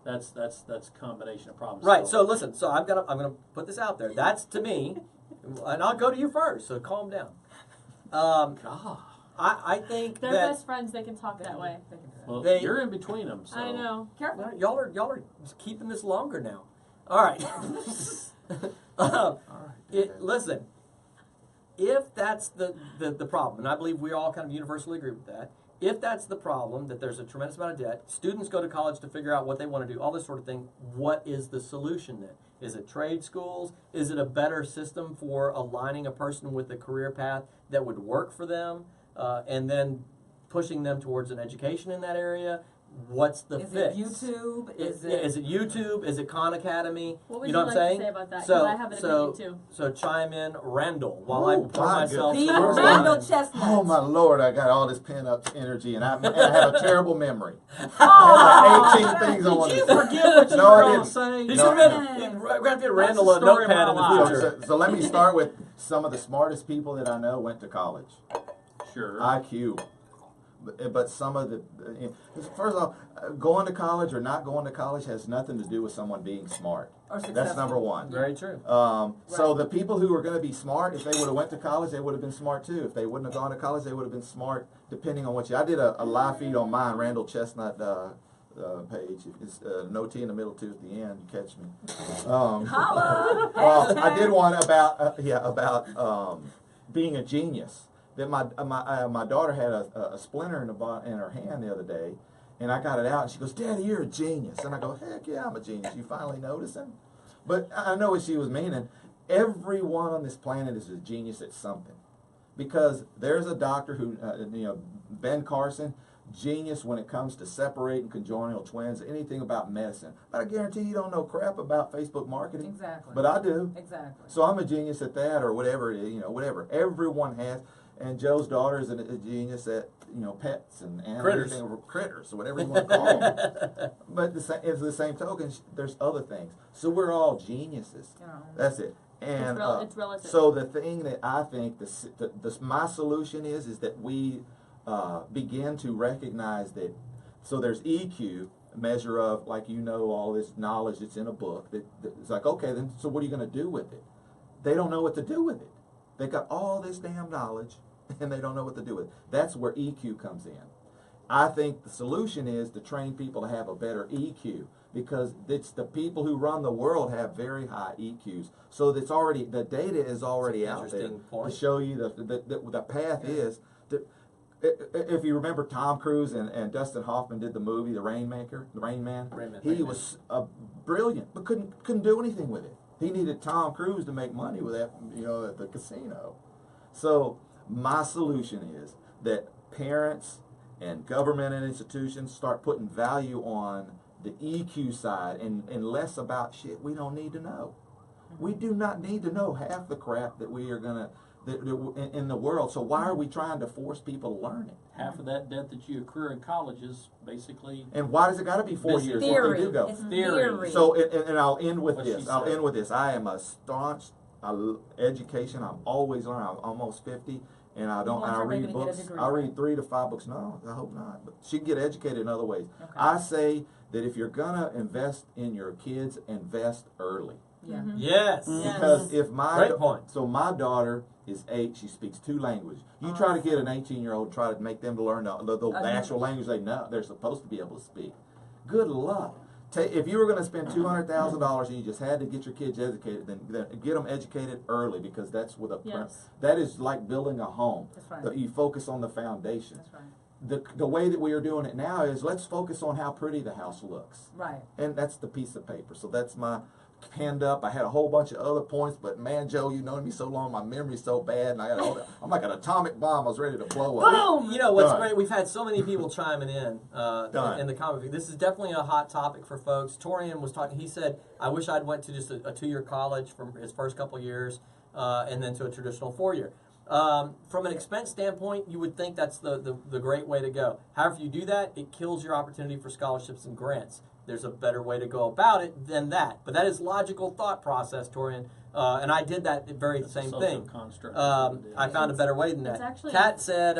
that's a combination of problems.
right. So listen. So I'm gonna put this out there. That's to me, and I'll go to you first. So calm down.
God.
I think
They're
that
best friends. They can talk that way.
Well,
They-
you're in between them. So.
I know.
Careful.
well, y'all are keeping this longer now. All right. Listen. If that's the problem, and I believe we all kind of universally agree with that, if that's the problem, that there's a tremendous amount of debt, students go to college to figure out what they want to do, all this sort of thing, what is the solution then? Is it trade schools? Is it a better system for aligning a person with a career path that would work for them, and then pushing them towards an education in that area? What's the
Is
fix?
it YouTube?
Is it YouTube? Is it Khan Academy?
What would
you know
you
what
like
I'm saying?
to say about that? 'Cause
So,
I have an
so,
opinion too.
so chime in, Randall, while I
Ooh,
pour
my
myself
goodness.
The
some wine.
Randall Chesnutt.
Oh my Lord, I got all this pent up energy and I have a terrible memory.
Oh,
18 things I want
Did you
to say.
forget what you
No, I
were going
didn't.
to say?
He's
No.
gonna get Randall
That's
a
the story of
notepad in
my
the
life.
future.
So let me start with some of the smartest people that I know went to college.
Sure.
IQ. But some of the, first of all, going to college or not going to college has nothing to do with someone being smart.
Or
That's
successful.
number one.
Very true.
So the people who were going to be smart, if they would have went to college, they would have been smart too. If they wouldn't have gone to college, they would have been smart. Depending on what you, I did a live feed on mine, Randall Chesnutt page. It's no T in the middle, T at the end. You catch me.
Holla!
I did one about being a genius. That my daughter had a splinter in her hand the other day, and I got it out, and she goes, "Daddy, you're a genius." And I go, "Heck yeah, I'm a genius. You finally noticing?" But I know what she was meaning. Everyone on this planet is a genius at something, because there's a doctor who, Ben Carson, genius when it comes to separating congenital twins, anything about medicine. But I guarantee you don't know crap about Facebook marketing.
Exactly.
But I do.
Exactly.
So I'm a genius at that, or whatever it is, whatever. Everyone has. And Joe's daughter is a genius at, pets and animals, critters, or whatever you want to call them. But it's the same token, there's other things. So we're all geniuses. That's it. And
It's relative.
so the thing that I think my solution is that we begin to recognize that. So there's EQ, a measure of all this knowledge that's in a book. That it's like, okay, then so what are you going to do with it? They don't know what to do with it. They got all this damn knowledge, and they don't know what to do with it. That's where EQ comes in. I think the solution is to train people to have a better EQ, because it's the people who run the world have very high EQs. So the data is already out there to show you the path is. If you remember, Tom Cruise and Dustin Hoffman did the movie The Rain Man. He was brilliant, but couldn't do anything with it. He needed Tom Cruise to make money with that, at the casino. So my solution is that parents and government and institutions start putting value on the EQ side and less about shit we don't need to know. We do not need to know half the crap that we are gonna in the world. So why are we trying to force people to learn it?
Half of that debt that you accrue in college is basically.
And why does it got to be 4 years?
Theory.
What they do go?
It's
Theory.
So, and I'll end with
What
this.
she
I'll
said.
end with this. I am a staunch education. I'm always learning. I'm almost 50, and I don't.
want
And I
your baby
read
to get a
books.
degree,
I read
right?
3 to 5 books. No, I hope not. But she can get educated in other ways.
Okay.
I say that if you're gonna invest in your kids, invest early.
Yeah.
Yes.
Because if
Great point.
So my daughter is 8. She speaks 2 languages. You try to get an 18-year-old, try to make them to learn the actual language they're supposed to be able to speak. Good luck. If you were going to spend $200,000 and you just had to get your kids educated, then get them educated early, because that's with that is like building a home.
That's right.
That you focus on the foundation.
That's right.
The way that we are doing it now is let's focus on how pretty the house looks.
Right.
And that's the piece of paper. So that's my penned up. I had a whole bunch of other points, but man, Joe, you've known me so long, my memory's so bad, and I'm like an atomic bomb. I was ready to blow up.
Boom! You know what's
Done.
great? We've had so many people chiming in
Done.
in the comment feed. This is definitely a hot topic for folks. Torian was talking. He said, "I wish I'd went to just a 2-year college from his first couple years, and then to a traditional 4-year."
From an expense standpoint, you would think that's the great way to go. However, if you do that, it kills your opportunity for scholarships and grants. There's a better way to go about it than that. But that is logical thought process, Torian. And I did that very same thing. I found a better way than that. Kat said,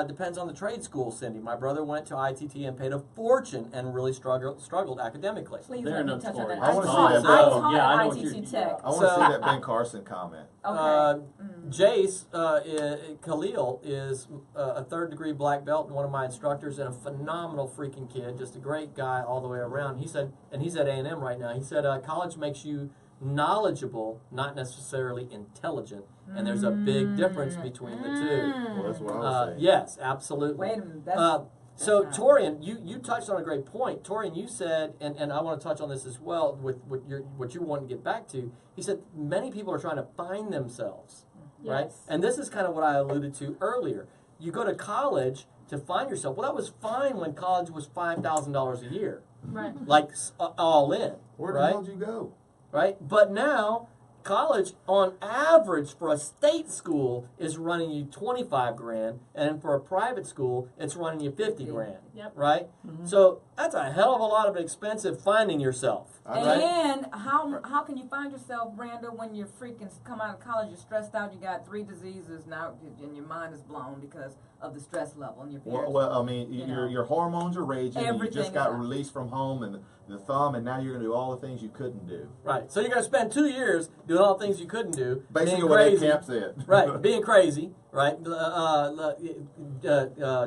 depends on the trade school, Cindy. My brother went to ITT and paid a fortune and really struggled academically.
Please
They're
let me touch on that.
I wanna see that.
I taught
Yeah, I know
at
what
ITT
you're-
Tech.
I want to see that Ben Carson comment.
Okay.
Jace Khalil is a third-degree black belt and one of my instructors and a phenomenal freaking kid, just a great guy all the way around. He said, and he's at A&M right now, he said college makes you knowledgeable, not necessarily intelligent, and there's a big difference between the two.
Well, that's what I was saying.
Yes, absolutely.
Wait a minute.
So,
That's
Torian, you touched on a great point. Torian, you said, and I want to touch on this as well with what you want to get back to. He said many people are trying to find themselves, right?
Yes.
And this is kind of what I alluded to earlier. You go to college to find yourself. Well, that was fine when college was $5,000 a year,
Right.
like all in,
Where the
right?
hell did you go?
Right? But now, college, on average, for a state school, is running you 25 grand, and for a private school, it's running you 50 grand.
Yep.
Right? So that's a hell of a lot of expensive finding yourself. Right?
And how can you find yourself, Randall, when you're freaking come out of college, you're stressed out, you got 3 diseases now, and your mind is blown because of the stress level and your fears.
Well, I mean,
You know.
your hormones are raging. And you
Everything
just got
is up.
released from home and the thumb, and now you're going to do all the things you couldn't do.
Right. So you're going to spend 2 years doing all the things you couldn't do.
Basically,
being
what that
crazy.
camp said.
Right. Being crazy. Right.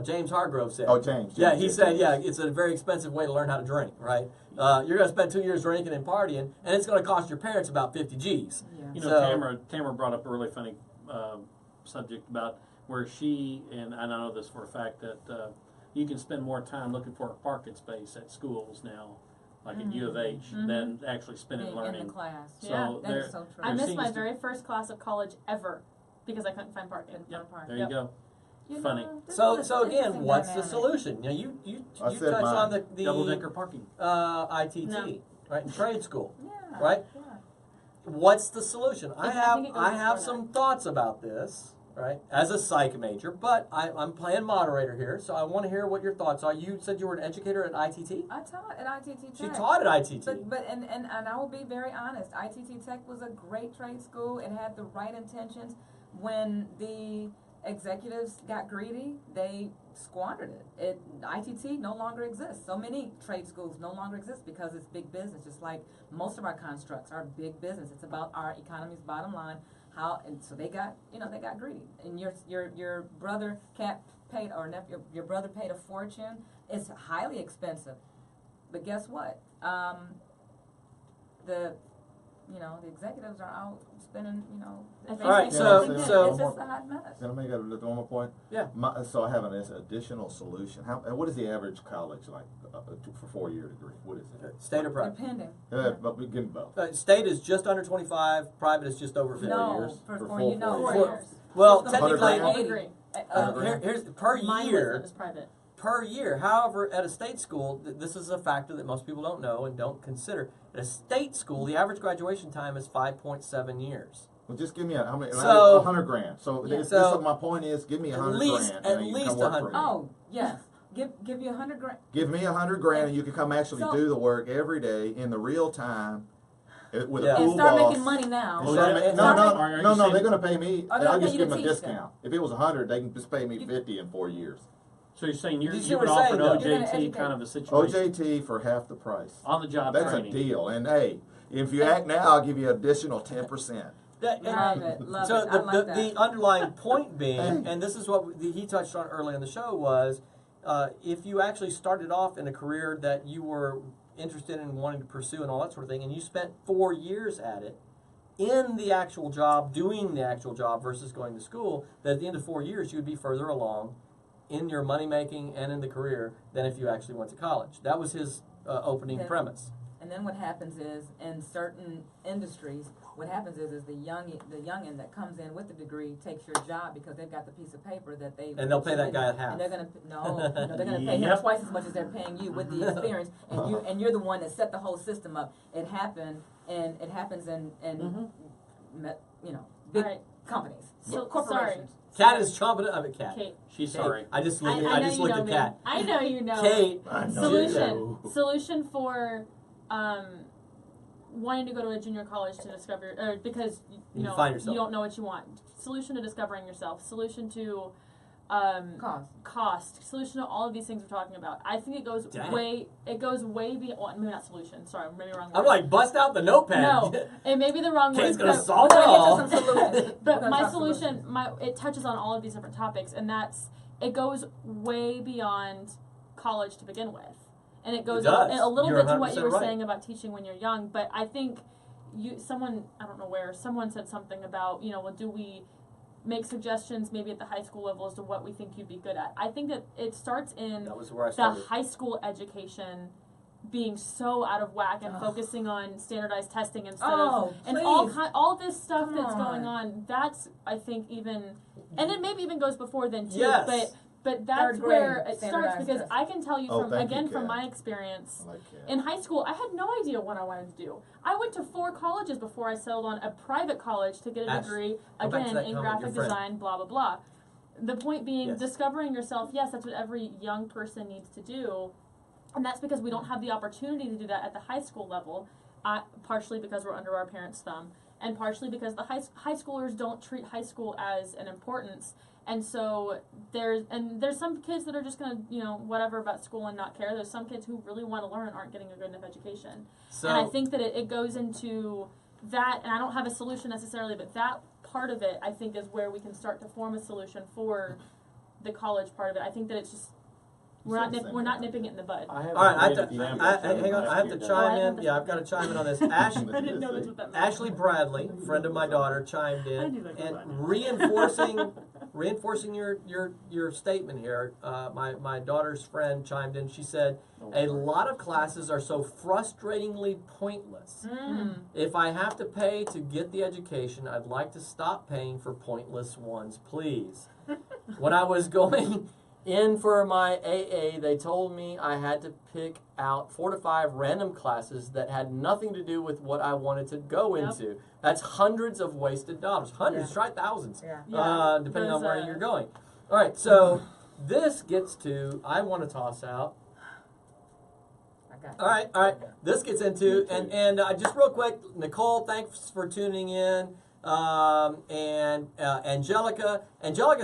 James Hargrove said.
Oh, James.
Yeah, he said, yeah, it's a very expensive way to learn how to drink, right? You're going to spend 2 years drinking and partying, and it's going to cost your parents about 50 G's.
Yeah.
You know,
So-
Tamara brought up a really funny subject about where she, and I know this for a fact, that you can spend more time looking for a parking space at schools now, like at U of H, than actually spending
Being in
learning.
the class.
So
Yeah.
That
there,
is so true.
I
there
missed
seems
my
to-
very first class of college ever because I couldn't find parking.
there you go.
You
Funny.
know, this
So
is
so
an
again,
interesting
what's the
dynamic.
solution? You know, you
I
touched
said
on
mine.
the
Double decker parking.
ITT,
No.
right, in trade school.
Yeah.
Right?
Yeah.
What's the solution? I
think it goes
have
before
some thoughts about this, right? As a psych major, but I'm playing moderator here, so I want to hear what your thoughts are. You said you were an educator at ITT.
I taught at ITT Tech.
She taught at ITT.
But and I will be very honest, ITT Tech was a great trade school. It had the right intentions. When the executives got greedy, they squandered it. ITT no longer exists. So many trade schools no longer exist because it's big business. Just like most of our constructs are big business. It's about our economy's bottom line. And so they got greedy. And your brother paid or nephew, your brother paid a fortune. It's highly expensive. But guess what? The executives are out spending,
All
right, so-
it's just a hot mess.
Can I make one more point?
Yeah.
So I have an additional solution. What is the average college like for 4-year degree? What is it?
State or private?
Depending.
But we give them both.
State is just under 25. Private is just over 50.
No,
years?
for
For
4
full
years. No,
4
4
years.
years.
Well,
It's gonna be
technically,
like
I
80.
agree.
here's per
Mine
year.
was private.
Per year. However, at a state school, this is a factor that most people don't know and don't consider. At a state school, the average graduation time is 5.7 years.
Well, just give me how many?
So-
100 grand. So,
Yeah.
my point is, give me 100
least-
grand.
at
and you can
least
come work for
100.
me.
Oh, yes. Give you 100 grand.
Give me 100 grand, and you can come actually
So-
do the work every day in the real time with
Yeah.
a
And
cool
start
boss.
making money now.
Well,
Start-
no,
start
no,
making-
Are you
no,
saying-
they're going to pay me.
Oh, they'll
I'll
pay
just
you
give
to
them a
teach them.
discount. If it was 100, they can just pay me 50 in 4 years.
So you're saying
Did you see
you
what
would
I'm
offer
saying,
an
though?
You're gonna
OJT
educate.
kind of a situation
OJT for half the price.
on the job
That's
training.
a deal. And hey, if you act now, I'll give you additional 10%.
Love it. Love
So
it. I like that.
the underlying point being,
Hey.
and this is what he touched on early in the show, was if you actually started off in a career that you were interested in wanting to pursue and all that sort of thing, and you spent 4 years at it, in the actual job, doing the actual job versus going to school, that at the end of 4 years you would be further along in your money making and in the career than if you actually went to college. That was his opening
Yeah.
premise.
And then what happens is, in certain industries, what happens is the youngin that comes in with the degree takes your job because they've got the piece of paper that they
And they'll pay that guy half.
And they're gonna they're gonna pay him
Yep.
twice as much as they're paying you with the experience, and you're the one that set the whole system up. It happens in big
Right.
companies,
So-
corporations.
Cat is chomping. I mean, cat.
Kate.
She's
Kate.
sorry.
I just
I
looked.
know
I just
you
looked
know
at
me.
cat.
I know you know.
Kate.
I know.
Solution for wanting to go to a junior college to discover, or because
You
know
find yourself.
you don't know what you want. Solution to discovering yourself. Solution to cost. Solution to all of these things we're talking about. I think it goes
Dang.
way beyond. Well, maybe not solution. Sorry, maybe wrong word.
I'm like, bust out the notepad.
No, it may be the wrong
Kate's
word.
gonna
but-
solve it all.
Some solutions.
But
We're gonna
my
talk
solution,
solutions.
it touches on all of these different topics, and it goes way beyond college to begin with, and it goes
does.
a little
You're
bit to what you
100%
were
right.
saying about teaching when you're young. But I think someone said something about well, do we make suggestions maybe at the high school level as to what we think you'd be good at? I think that it starts in
That was where I
the
started.
high school education being so out of whack and focusing on standardized testing instead of and all this stuff
Come
that's
on.
going on. That's I think even, and it maybe even goes before then too.
Yes.
But that's
Third
where
grade,
it starts
standardized
because
testing.
I can tell you
Oh,
from
thank you,
from
Kat.
my experience.
I like cat.
In high school, I had no idea what I wanted to do. I went to 4 colleges before I settled on a private college to get a
Ash,
degree,
go back to
again,
that
in
comment,
graphic
your friend.
design, blah, blah, blah. The point being,
Yes.
discovering yourself, yes, that's what every young person needs to do. And that's because we don't have the opportunity to do that at the high school level, partially because we're under our parents' thumb, and partially because the high schoolers don't treat high school as an importance. And so there's some kids that are just gonna whatever about school and not care. There's some kids who really want to learn and aren't getting a good enough education.
So
And I think that it goes into that, and I don't have a solution necessarily, but that part of it I think is where we can start to form a solution for the college part of it. I think that it's just we're not nipping it in the bud.
I have
all right,
a
I
great
have to,
example.
hang on. I have to chime in. Yeah, I've got to chime in on this. Ash,
I didn't know that's what that meant.
Ashley Bradley, friend of my daughter, chimed in
I do like
and
that.
reinforcing your statement here. My daughter's friend chimed in. She said, "A lot of classes are so frustratingly pointless. If I have to pay to get the education, I'd like to stop paying for pointless ones, please." When I was going in for my AA, they told me I had to pick out 4 to 5 random classes that had nothing to do with what I wanted to go
Yep.
into. That's hundreds of wasted dollars. Hundreds, try thousands,
Yeah.
depending on
There's
where you're going. All right, so this gets to, I want to toss out.
I got
All right. This gets into, and just real quick, Nicole, thanks for tuning in. And Angelica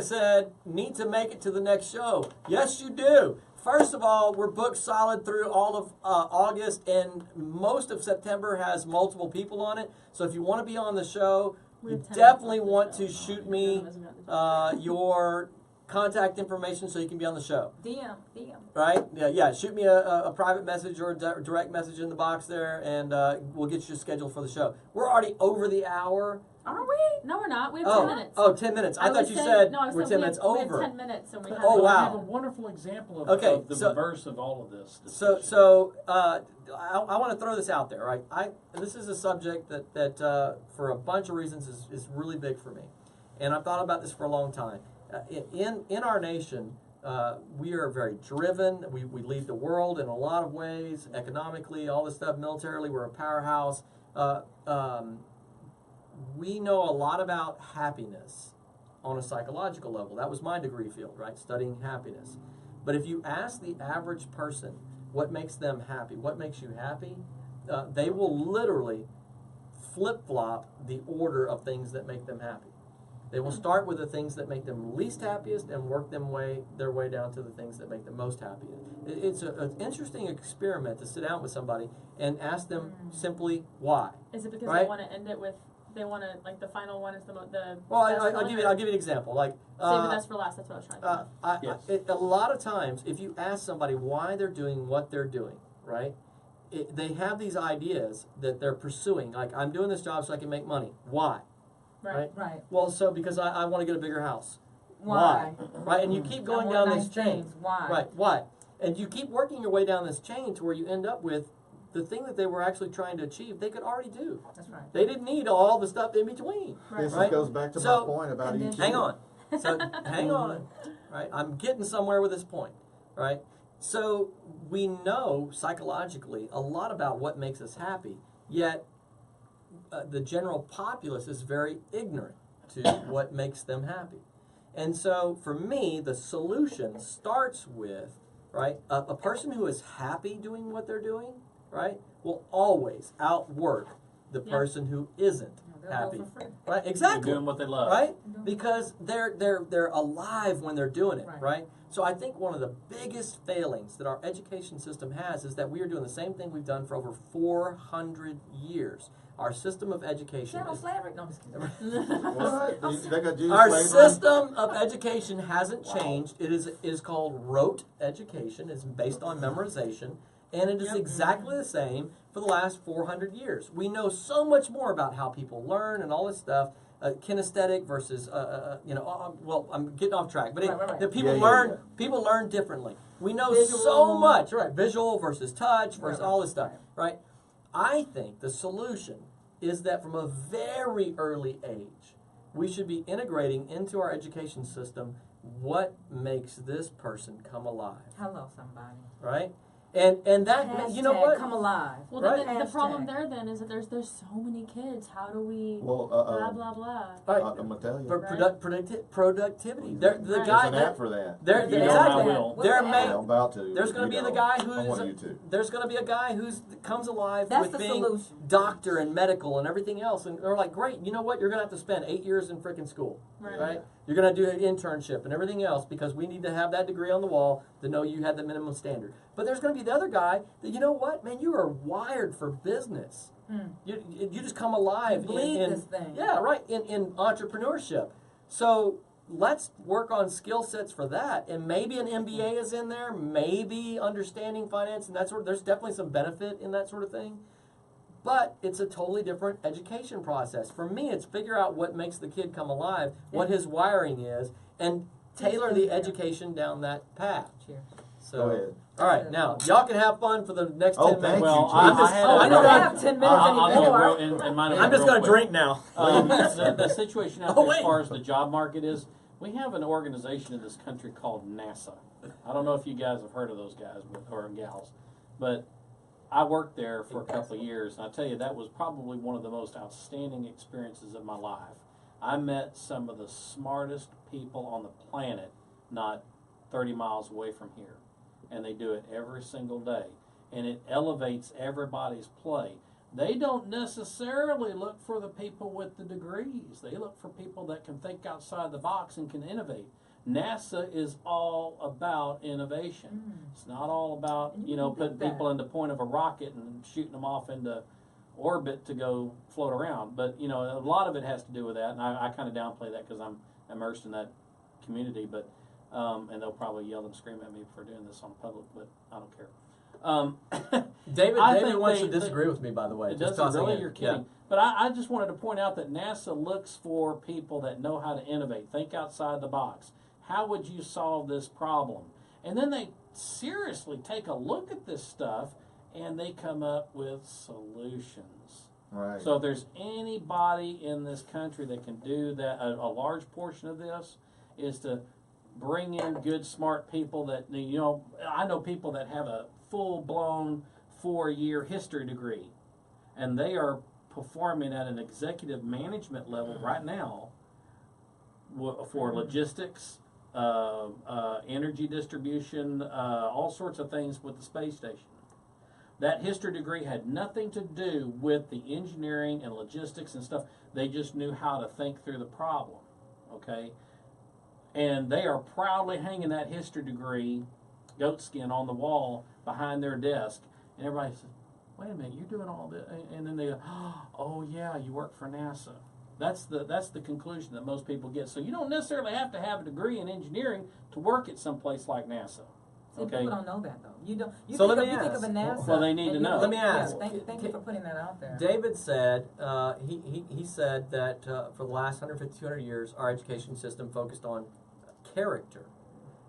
said, need to make it to the next show. Yes, you do. First of all, we're booked solid through all of August, and most of September has multiple people on it. So if you want to be on the show,
We
you
have 10
definitely
minutes
want
left
to
to
shoot
go.
me your contact information so you can be on the show.
DM.
Right? Yeah. Shoot me a private message or a direct message in the box there, and we'll get you scheduled for the show. We're already over the hour.
Are we?
No, we're not. We have 10 minutes.
Oh, 10 minutes. I thought
was
you
saying-
said
no, I was
we're
saying
10
we
minutes
have, We
over.
have 10 minutes, and we have
Oh,
I
wow.
have a wonderful example of,
Okay,
of the
so-
reverse of all of this.
So I want to throw this out there, right? This is a subject that for a bunch of reasons is really big for me, and I've thought about this for a long time. In our nation, we are very driven. We lead the world in a lot of ways, economically, all this stuff, militarily. We're a powerhouse. We know a lot about happiness on a psychological level. That was my degree field, right? Studying happiness. But if you ask the average person what makes them happy, what makes you happy, they will literally flip-flop the order of things that make them happy. They will start with the things that make them least happiest and work their way down to the things that make them most happy. It's an interesting experiment to sit down with somebody and ask them simply why.
Is it because
Right?
they want to end it with, they want to, like, the final one is the
Well,
best
I'll
one,
give
or
you an example. Like
save the best for last. That's what I was trying to do.
Yes.
a lot of times, if you ask somebody why they're doing what they're doing, right? They have these ideas that they're pursuing. Like, I'm doing this job so I can make money. Why?
Right.
Right.
Well, so because I want to get a bigger house.
Why?
Right? And you keep going
I want
down
nice
this chain.
things. Why?
Right. Why? And you keep working your way down this chain to where you end up with the thing that they were actually trying to achieve, they could already do.
That's right.
They didn't need all the stuff in between.
This
Right.
goes back to
So-
my point about
and then-
EQ.
Hang on. So hang on. Right? I'm getting somewhere with this point. Right? So we know psychologically a lot about what makes us happy, yet the general populace is very ignorant to what makes them happy. And so for me, the solution starts with, right, a person who is happy doing what they're doing, right, will always outwork the person who isn't happy.
Go for free.
Right?
They're
Exactly.
doing what they love.
Right? Because they're alive when they're doing it,
Right.
right? So I think one of the biggest failings that our education system has is that we are doing the same thing we've done for over 400 years. Our system of education
Chattel
is
slavery? No, I'm just kidding.
What? They got Jewish
our
slavery?
system of education hasn't changed. It is called rote education. It's based on memorization, and it is exactly the same for the last 400 years. We know so much more about how people learn and all this stuff. Kinesthetic versus, well, I'm getting off track, but
Right.
the people
Yeah,
learn.
yeah.
People learn differently. We know
Visual.
so much, right? Visual versus touch versus
Right.
all this stuff, right? I think the solution is that from a very early age, we should be integrating into our education system what makes this person come alive,
Hello, somebody.
right? And that, you know
Hashtag
what?
come alive.
Well,
Right.
then the problem
Hashtag.
there then is that there's so many kids. How do we
Well,
blah blah blah?
Right.
I'm gonna tell you.
For productivity. The
Right.
There's
guy
an app for that.
There,
You know
exactly.
I will.
What's
There
the
may
app?
I'm about to.
there's going to
You
be the
know.
guy
I
who's
want you to.
there's going to be a guy who's comes alive
That's
with
the
being
solution.
doctor and medical and everything else, and they're like, great, you know what? You're going to have to spend 8 years in freaking school, right? You're going to do an internship and everything else because we need to have that degree on the wall to know you had the minimum standard. But there's going to be the other guy that, you know what, man, you are wired for business. You just come alive
You bleed
in
this thing.
yeah, right, in entrepreneurship. So let's work on skill sets for that, and maybe an MBA is in there, maybe understanding finance and that sort of. There's definitely some benefit in that sort of thing, but it's a totally different education process. For me, it's figure out what makes the kid come alive, what his wiring is, and tailor the education down that path.
Cheers.
So,
Go ahead.
all right, now y'all can have fun for the next
Oh,
10
thank
minutes.
you,
Well,
Chief.
I'm just-
had
oh,
a-
I
We don't
know
have 10 minutes
I'll
anymore.
go real, and mine will
I'm
go
just
real
going to
quick.
drink now.
The situation out
Oh,
there
wait.
as far as the job market is, we have an organization in this country called NASA. I don't know if you guys have heard of those guys or gals, but I worked there for a couple of years, and I tell you, that was probably one of the most outstanding experiences of my life. I met some of the smartest people on the planet, not 30 miles away from here, and they do it every single day, and it elevates everybody's play. They don't necessarily look for the people with the degrees. They look for people that can think outside the box and can innovate. NASA is all about innovation. It's not all about,
And
you
you
know,
can
putting
do that.
people in the point of a rocket and shooting them off into orbit to go float around. But, you know, a lot of it has to do with that, and I kind of downplay that because I'm immersed in that community. But and they'll probably yell and scream at me for doing this on public, but I don't care.
David
I
David
think
wants
they-
to disagree with me, by the way.
It
Just
doesn't
tossing
really?
in.
You're kidding. But I just wanted to point out that NASA looks for people that know how to innovate, think outside the box. How would you solve this problem? And then they seriously take a look at this stuff and they come up with solutions.
Right.
So if there's anybody in this country that can do that, a large portion of this is to bring in good, smart people that, you know, I know people that have a full-blown 4-year history degree, and they are performing at an executive management level right now for logistics, energy distribution, all sorts of things with the space station. That history degree had nothing to do with the engineering and logistics and stuff. They just knew how to think through the problem, okay? And they are proudly hanging that history degree, goatskin, on the wall behind their desk. And everybody says, wait a minute, you're doing all this? And then they go, oh yeah, you work for NASA. That's the conclusion that most people get. So you don't necessarily have to have a degree in engineering to work at some place like NASA.
See,
Okay.
people don't know that though. You don't. You
So
think
let
of,
me
you think
ask.
of a NASA.
Well, they need
and
to
you-
know.
Let me
yeah,
ask.
Thank you for putting that out there.
David said, he said that for the last 150, 200 years, our education system focused on character.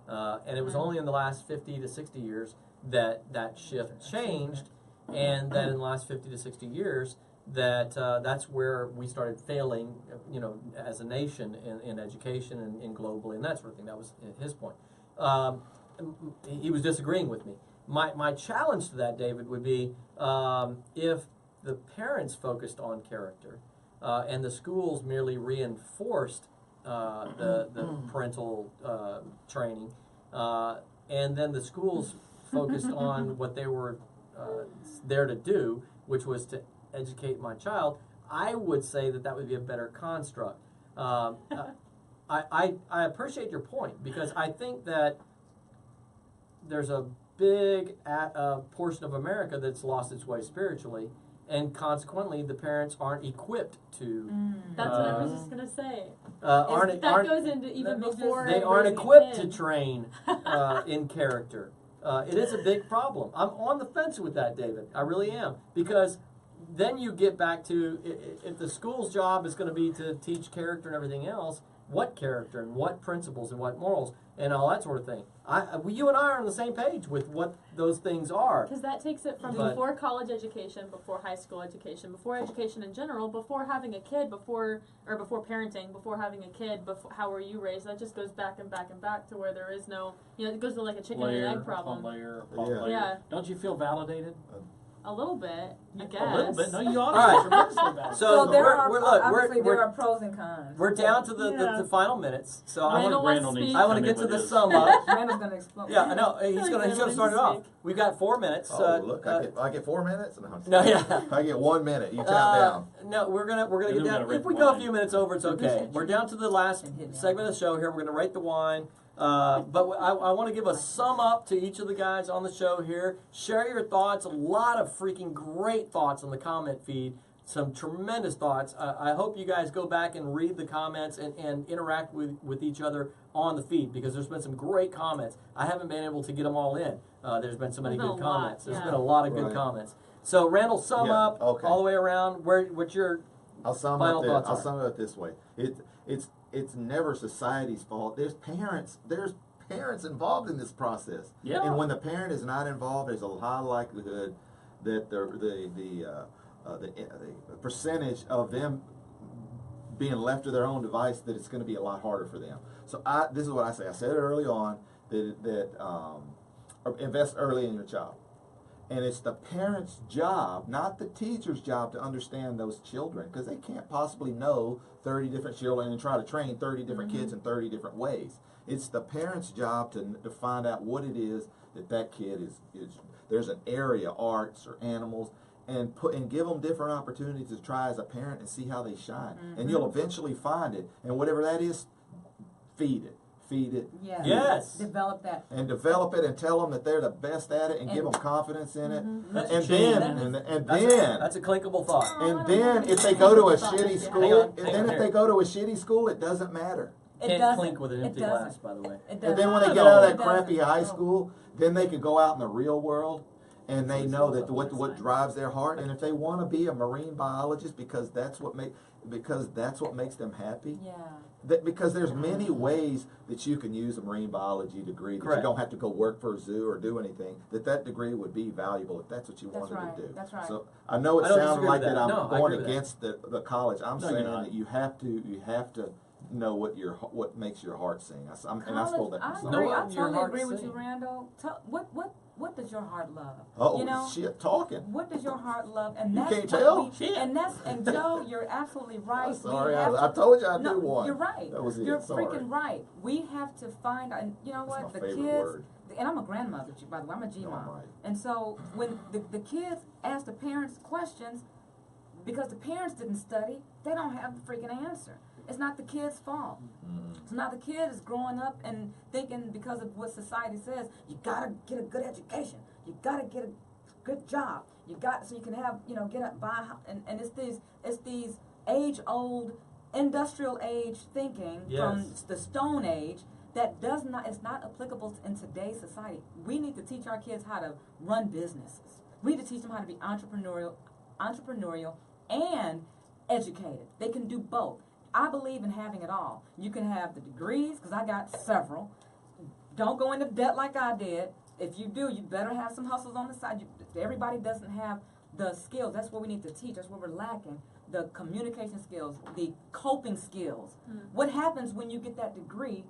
And it was only in the last 50 to 60 years that that shift changed, and that in the last 50 to 60 years, that that's where we started failing, you know, as a nation in education and globally and that sort of thing. That was his point. He was disagreeing with me. My challenge to that, David, would be if the parents focused on character, and the schools merely reinforced the parental training, and then the schools focused on what they were there to do, which was to educate my child. I would say that would be a better construct. I appreciate your point, because I think that there's a big portion of America that's lost its way spiritually, and consequently the parents aren't equipped to.
That's what I was just gonna say.
Aren't
goes into even before
they aren't
raising a
equipped to
kid.
train in character. It is a big problem. I'm on the fence with that, David. I really am, because then you get back to, if the school's job is going to be to teach character and everything else, what character and what principles and what morals and all that sort of thing. You and I are on the same page with what those things are.
Because that takes it from before college education, before high school education, before education in general, before having a kid, before parenting, before having a kid, before how were you raised. That just goes back and back and back to where there is no, it goes to like a chicken and egg problem.
Layer.
Yeah.
Don't you feel validated?
A little bit, I guess.
A little bit. No, you ought to
All right.
be tremendously validated.
So
there
we're
are pros and cons.
we're down to the final minutes. So I
Randall
want
wants to speak.
I want to get to the sum up.
Randall's gonna explode.
Yeah, I know. He's gonna start it off. We've got 4 minutes.
Look, I get 4 minutes.
No, yeah.
I get 1 minute. You tap down.
No, we're gonna get
Then we
down.
gotta rate
If we
the
go a
wine.
few minutes over, it's okay. We're down to the last segment of the show here. We're gonna rate the wine. But I want to give a sum up to each of the guys on the show here. Share your thoughts. A lot of freaking great thoughts on the comment feed. Some tremendous thoughts. I hope you guys go back and read the comments and interact with each other on the feed, because there's been some great comments. I haven't been able to get them all in. There's been so many
There's
good
been a lot,
comments. There's
yeah.
been a lot of good
Right.
comments. So Randall, sum
Yeah,
up
okay.
all the way around. What's your
I'll sum
final
it.
thoughts
I'll
are.
sum it this way. It's never society's fault. There's parents involved in this process.
Yeah.
And when the parent is not involved, there's a high likelihood that the percentage of them being left to their own device, that it's going to be a lot harder for them. So this is what I say. I said it early on that invest early in your child. And it's the parent's job, not the teacher's job, to understand those children, because they can't possibly know 30 different children and try to train 30 different kids in 30 different ways. It's the parent's job to find out what it is that kid is. There's an area, arts or animals, and give them different opportunities to try as a parent and see how they shine. And you'll eventually find it. And whatever that is, feed it. Feed it.
Yeah.
Yes.
Develop that.
And develop it and tell them that they're the best at it and give them confidence in it.
That's
And
a chain.
then
That's a clinkable thought.
and then if they go to a shitty
Hang
school,
on,
and
hang
then
on
if
here.
they go to a shitty school, it doesn't matter.
It
Can't
doesn't.
clink with an
It
empty
doesn't.
glass, by the way.
It
And then when they
doesn't.
get out of
It
that crappy
doesn't.
high school, then they could go out in the real world, and they know that what drives their heart. And if they want to be a marine biologist because that's what makes them happy.
Yeah.
Because there's many ways that you can use a marine biology degree. That
Correct.
you don't have to go work for a zoo or do anything. That degree would be valuable if that's what you
That's
wanted
right.
to do.
That's right.
So I know it
I don't
sounded
disagree
like
with
that
that.
I'm
No, I
going
agree with that.
against the college. I'm
No, you're
saying
not.
that you have to know what makes your heart sing. And I stole that
I
from
agree.
Know
I
what your
totally
heart
agree with
sing.
you, Randall. What does your heart love?
Oh
You know,
shit, talking.
what does your heart love? And
You
that's
can't
what
tell?
we- and Joe, you're absolutely right.
I'm
We
sorry,
have
I
to-
told you I'd
no,
do one.
You're right.
That was it.
You're
Sorry.
freaking right. We have to find, and you know
That's
what?
my
The
favorite
kids,
word.
and I'm a grandmother, by the way. I'm a
No,
G-mom.
I'm right.
And so when the kids ask the parents questions, because the parents didn't study, they don't have the freaking answer. It's not the kid's fault. So now the kid is growing up and thinking, because of what society says, you gotta get a good education. You gotta get a good job. So you can have, buy a house. And it's these age-old, industrial age thinking from
Yes.
the Stone Age that it's not applicable in today's society. We need to teach our kids how to run businesses. We need to teach them how to be entrepreneurial and educated. They can do both. I believe in having it all. You can have the degrees, because I got several. Don't go into debt like I did. If you do, you better have some hustles on the side. Everybody doesn't have the skills. That's what we need to teach. That's what we're lacking. The communication skills, the coping skills. What happens when you get that degree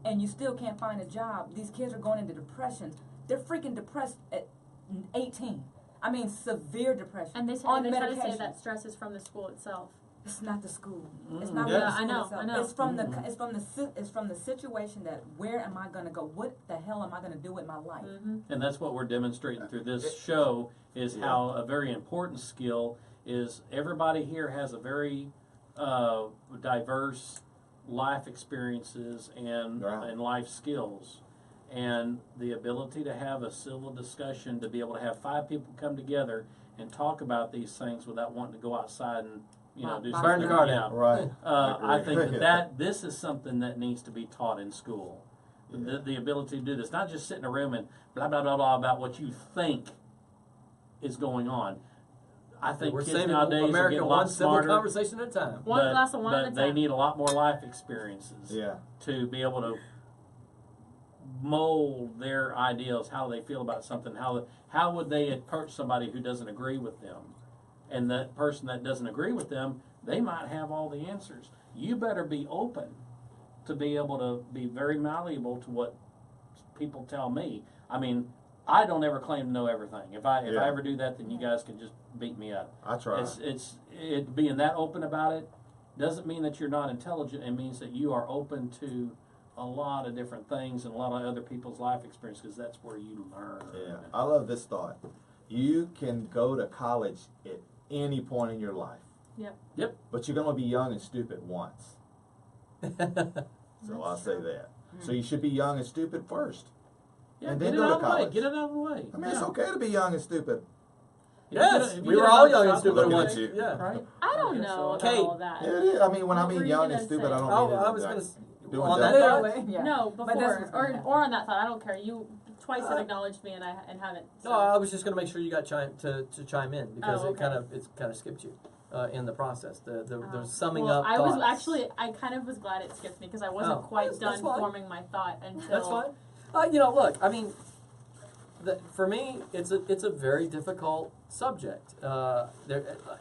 and you still can't find a job? These kids are going into depression. They're freaking depressed at 18. I mean, severe depression.
And they try
on
to say
medication.
that stress is from the school itself.
it's not the school. It's
Mm,
not
yeah.
what the
I
school
know,
itself.
I know.
It's from it's from the situation that where am I gonna go? What the hell am I gonna do with my life?
Mm-hmm.
And that's what we're demonstrating through this show is how a very important skill is everybody here has a very diverse life experiences and
Right.
and life skills. And the ability to have a civil discussion, to be able to have 5 people come together and talk about these things without wanting to go outside and do
Burn
something.
the car
Yeah.
down.
Right.
I
agree.
think that this is something that needs to be taught in school. The ability to do this, not just sit in a room and blah blah blah blah about what you think is going on. I think
We're
kids
saving
nowadays are
America
getting a
one
lot
civil
smarter.
conversation at a time.
One glass of wine at a
But they
time.
need a lot more life experiences
Yeah.
to be able to mold their ideals, how they feel about something, how would they approach somebody who doesn't agree with them, and that person that doesn't agree with them, they might have all the answers. You better be open to be able to be very malleable to what people tell me. I mean, I don't ever claim to know everything. If I
Yeah.
ever do that, then you guys can just beat me up.
I try.
It's being that open about it doesn't mean that you're not intelligent. It means that you are open to a lot of different things and a lot of other people's life experience, because that's where you learn.
Yeah, I love this thought. You can go to college at any point in your life.
Yep.
Yep.
But you're going to be young and stupid once. So I'll say that. So you should be young and stupid first.
Yeah,
And
get
then
it
go to
out of the way.
college.
Get it out of the way.
I mean, it's
Yeah.
okay to be young and stupid.
Yes,
If
we
you
were
get
all
a
young and
shot,
stupid
looking
once.
at you.
Yeah.
Right?
I don't
guess
know
so.
about
Kate.
all that.
Yeah, it is. I mean, when I
What
mean
were you
young
gonna
and stupid,
say?
I don't
Oh,
mean it
I was
like
going to
doing
on
dumb
that
stuff.
thought.
Yeah.
No,
But
before
that's what's gonna happen.
or on that thought. I don't care. You twice have acknowledged me and haven't. So.
No, I was just going to make sure you got to chime in because
Oh,
it
okay.
kind of skipped you in the process. The
Oh.
summing
Well,
up.
I was
thoughts.
actually I kind of was glad it skipped me because I wasn't
Oh,
quite
that's
done
fine.
forming my thought until.
That's fine. Look, I mean, for me, it's a very difficult subject.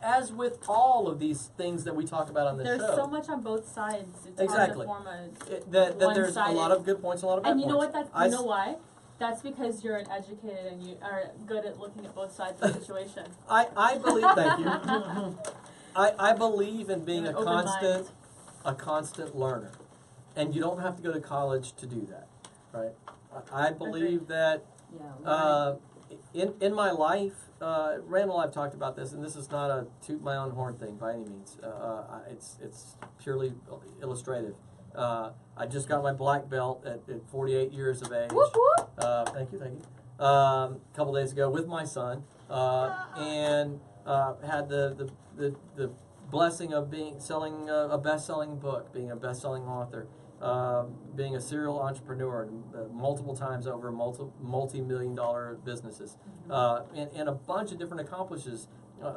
As with all of these things that we talk about on this
There's
show,
so much on both sides. It's
Exactly.
hard to form
that there's a
one-sided.
lot of good points, and a lot of bad
And you know
points.
what? You know why? That's because you're an educated and you are good at looking at both sides of the situation.
I believe. Thank you. I believe in being
An
a
open
constant learner, and you don't have to go to college to do that, right? I believe that
Yeah.
in my life, Randall, I've talked about this, and this is not a toot my own horn thing by any means. It's purely illustrative. I just got my black belt at 48 years of age.
Whoop whoop.
Thank you. A couple days ago with my son, and had the blessing of selling a best-selling book, being a best-selling author, being a serial entrepreneur, multiple times over multi-million-dollar businesses, and a bunch of different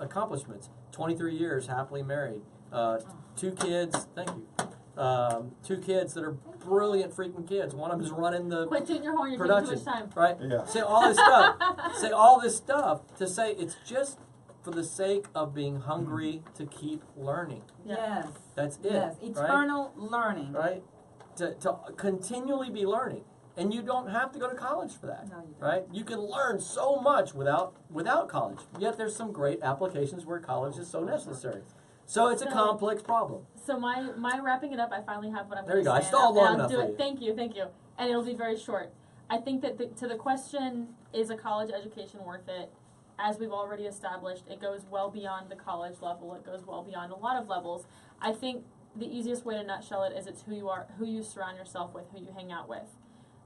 accomplishments. 23 years happily married, 2 kids. Thank you. 2 kids that are brilliant freaking kids. One of them is running the
Quit tooting your horn. You're
production,
taking too much time.
right?
Yeah.
Say all this stuff to say it's just for the sake of being hungry to keep learning.
Yes.
That's it.
Yes.
right?
Eternal learning.
Right? To continually be learning. And you don't have to go to college for that.
No, you don't.
Right? You can learn so much without college. Yet there's some great applications where college is so necessary. So it's a complex problem.
So my wrapping it up, I finally have what I'm
There you
going
go.
to
I
say.
stalled
and
long
I'll
enough
do
for
it.
you.
Thank you. And it'll be very short. I think that to the question, is a college education worth it? As we've already established, it goes well beyond the college level. It goes well beyond a lot of levels. I think the easiest way to nutshell it is it's who you are, who you surround yourself with, who you hang out with.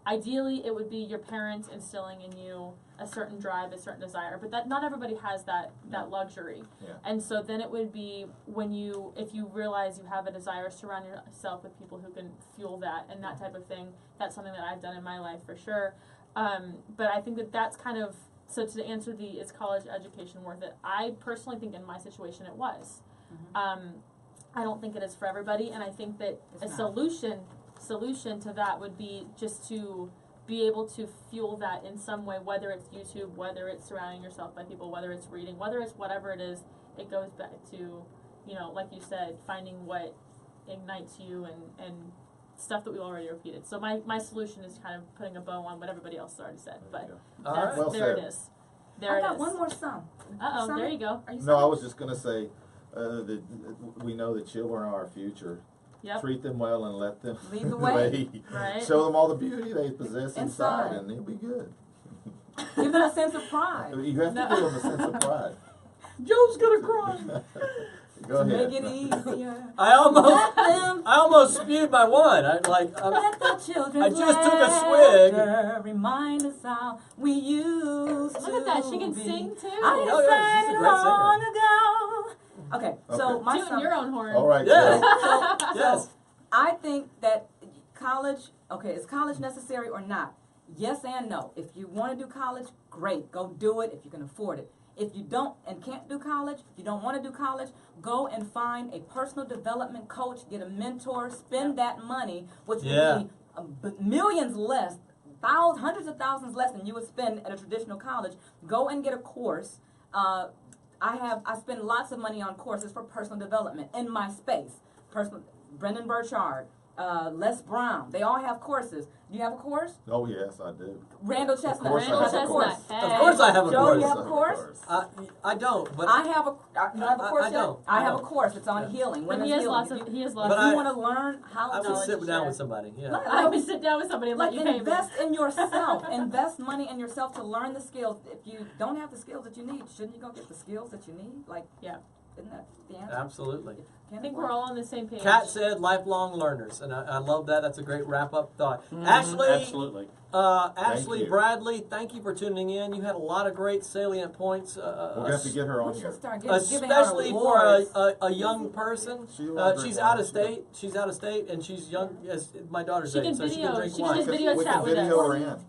Ideally, it would be your parents instilling in you a certain drive, a certain desire, but that not everybody has that luxury.
Yeah.
And so then it would be if you realize you have a desire, surround yourself with people who can fuel that and that type of thing. That's something that I've done in my life for sure. But I think that's kind of, so to answer is college education worth it? I personally think in my situation it was. I don't think it is for everybody, and I think that
It's
a
not.
solution to that would be just to be able to fuel that in some way, whether it's YouTube, whether it's surrounding yourself by people, whether it's reading, whether it's whatever it is. It goes back to, like you said, finding what ignites you and stuff that we already repeated. So my solution is kind of putting a bow on what everybody else has already said, but
All
that's,
right.
Well
there
said.
it is. There
I
it
got
is.
one more song.
Uh-oh,
Song?
there you go.
Are you
No, I
singing?
was just going to say, we know the children are our future.
Yep.
Treat them well and let them
Lead the way.
Right.
Show them all the beauty they possess inside,
Inside.
and they'll be good.
Give them a sense of pride.
You have to give them a sense of pride.
Joe's gonna cry.
Go
to
ahead.
make it easier.
I almost
Let them
I almost spewed my wine. I like
let the children
I just took a swig.
remind us how we used to
Look at that, she can
be.
sing too.
I
Oh, yeah,
sang
she's a great singer.
long ago. Okay, so
Okay.
my
Tooting
son,
your own horn.
All right,
Yes.
Joe.
yes.
I think that college, okay, is college necessary or not? Yes and no. If you want to do college, great, go do it if you can afford it. If you don't and can't do college, if you don't want to do college, go and find a personal development coach, get a mentor, spend that money, which
Yeah.
will be millions less, thousands, hundreds of thousands less than you would spend at a traditional college. Go and get a course. I spend lots of money on courses for personal development in my space. Brendan Burchard, Les Brown, they all have courses. Do you have a course?
Oh yes, I do.
Randall Chesnutt.
course I
Randall
have a course.
Chesnutt.
Of course I have a
Joe,
course.
you have a course?
I don't, but
I have a. You have a course
I
yet?
don't.
I
I
have a
don't.
course. It's on healing.
But
Women's
he has
healing.
lots
If
of
you,
he has
if
lots
But
of
you
I-
want to learn how
I
to
would
knowledge
sit
to
down
share.
with somebody. Yeah.
Like,
I would sit down with somebody and
like
let you pay me.
invest in yourself. Invest money in yourself to learn the skills. If you don't have the skills that you need, shouldn't you go get the skills that you need? Like,
Yeah.
isn't that the answer?
Absolutely.
I think we're all on the same page.
Kat said lifelong learners, and I love that. That's a great wrap-up thought. Ashley,
Absolutely.
Ashley
you.
Bradley, thank you for tuning in. You had a lot of great salient points.
We're gonna have to get her on
We
here.
should start giving
Especially
her
for
awards.
a young person.
She loves
She's
her
out
wine.
of state. She's out of state, and she's young as my daughter's
She
age,
can
so she
video-
can drink
she can
wine.
just video
we
chat
can
with
video
us.
her in.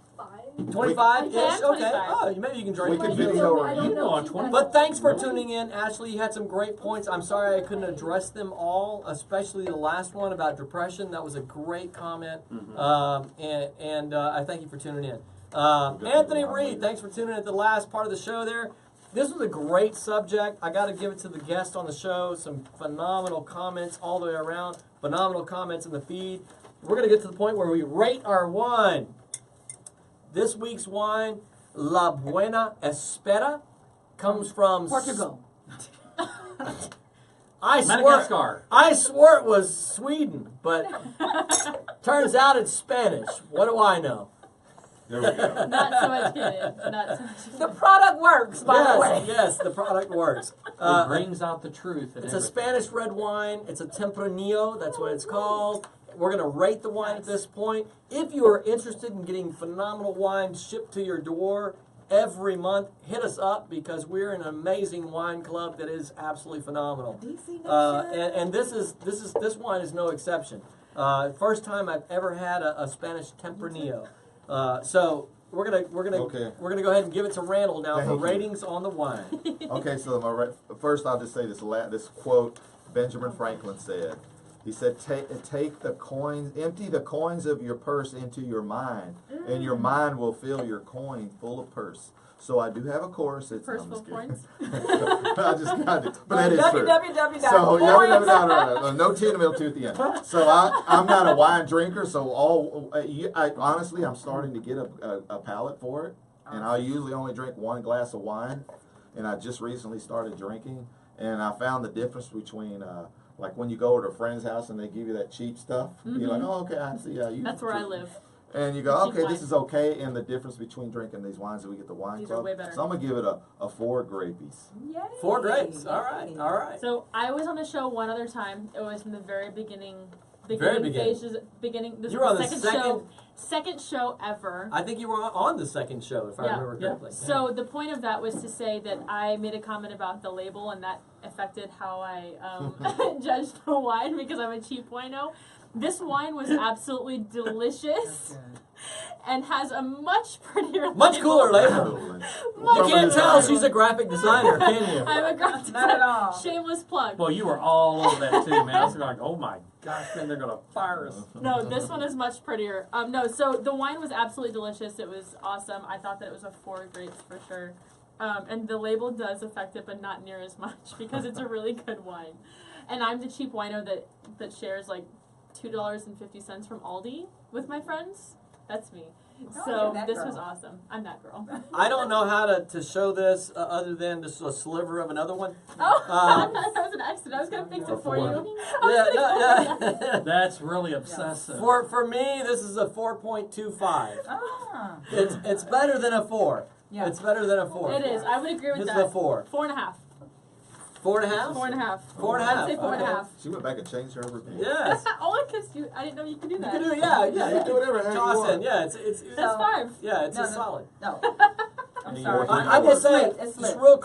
25-ish?
I can,
Okay.
25.
Oh, maybe you can join
We
us.
can video her
You
in.
know, on 20.
But thanks for tuning in, Ashley. You had some great points. I'm sorry I couldn't address them all, especially the last one about depression. That was a great comment, and I thank you for tuning in. Anthony Reed, thanks for tuning in at the last part of the show there. This was a great subject. I got to give it to the guest on the show. Some phenomenal comments all the way around. Phenomenal comments in the feed. We're going to get to the point where we rate our wine. This week's wine, La Buena Espera, comes from
Portugal.
Madagascar.
I swore it was Sweden, but turns out it's Spanish. What do I know?
There we go.
Not so much kidding. Not so much
The product works, by the way.
Yes, the product works.
It brings out the truth. And
It's a Spanish red wine. It's a Tempranillo. That's what it's called. We're going to rate the wine at this point. If you are interested in getting phenomenal wine shipped to your door every month, hit us up because we're an amazing wine club that is absolutely phenomenal.
DC Nation.
And this wine is no exception. First time I've ever had a Spanish Tempranillo. So we're gonna go ahead and give it to Randall now for
Thank you.
ratings on the wine.
Okay, so first I'll just say this quote Benjamin Franklin said. He said, "Take the coins, empty the coins of your purse into your mind, and your mind will fill your coin full of purse." So I do have a course. It's
Purse
I'm
full
just
of
kidding.
coins?
I just got it, but that is true.
www.
So no T in the middle, two at the end. So I'm not a wine drinker. So honestly, I'm starting to get a palate for it, and I usually only drink one glass of wine, and I just recently started drinking, and I found the difference between. Like when you go to a friend's house and they give you that cheap stuff, you're like, oh, okay, I see.
That's where I live.
And you go,
Cheap
okay,
wine.
this is okay. And the difference between drinking these wines that we get the wine
These are
club.
way better.
So I'm gonna give it a 4 grapies.
Yay.
4 grapes. All right.
So I was on the show one other time. It was in the very beginning.
Very beginning.
Phases, beginning. This
You were
was
on the
second show ever.
I think you were on the second show, if I remember correctly.
So the point of that was to say that I made a comment about the label, and that affected how I judged the wine because I'm a cheap wino. This wine was absolutely delicious and has a much prettier
Much
label.
cooler label. You can't tell she's a graphic designer, can you?
I'm a graphic
Not at
designer.
all.
Shameless plug.
Well, you were all over that too, man. I was like, oh my gosh, man, they're gonna fire us.
No, this one is much prettier. No, so the wine was absolutely delicious. It was awesome. I thought that it was a 4 grapes for sure. And the label does affect it, but not near as much because it's a really good wine. And I'm the cheap wino that shares like $2.50 from Aldi with my friends. That's me.
Oh,
So
you're that
this
girl.
was awesome. I'm that girl.
I don't know how to show this other than just a sliver of another one.
Oh, that was an accident. I was gonna fix
A
it for you.
four.
Yeah,
That's really obsessive.
For me, this is a 4.25.
Ah,
It's better than a 4.
yeah.
It's better than a 4.
It is. I would agree with
This is
that.
a 4.
4.5.
4.5?
4.5.
4.5.
I'd say 4.5.
Okay.
She went back and changed her review.
Yes.
Oh, I kissed you. I didn't know you could do
You
that.
can do it. Yeah.
You do whatever the heck you
Toss
want.
in. Yeah. It's
That's 5.
yeah. It's
No,
a
no.
solid.
No. I'm
Yeah,
sorry.
you're-
I will
It's
say,
slick, it's
just
slick.
real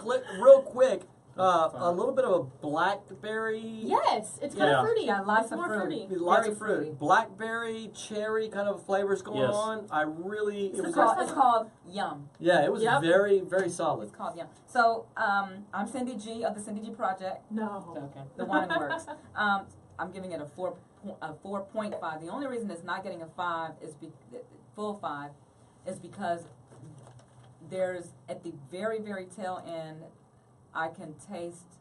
quick, a little bit of a blackberry.
Yes, it's kind
Yeah.
of fruity.
Yeah, lots
it's
of
more
fruit.
fruity.
Lots
Very
of fruit.
fruity.
Blackberry, cherry kind of flavors going
Yes.
on. I really, it
It's
was,
the
It's called Yum.
yeah, it was
Yep.
very, very solid.
It's called Yum. So, I'm Cindy G of the Cindy G Project.
No.
Okay. The wine works. I'm giving it a 4.5. The only reason it's not getting a 5 is full 5 is because there's at the very, very tail end, I can taste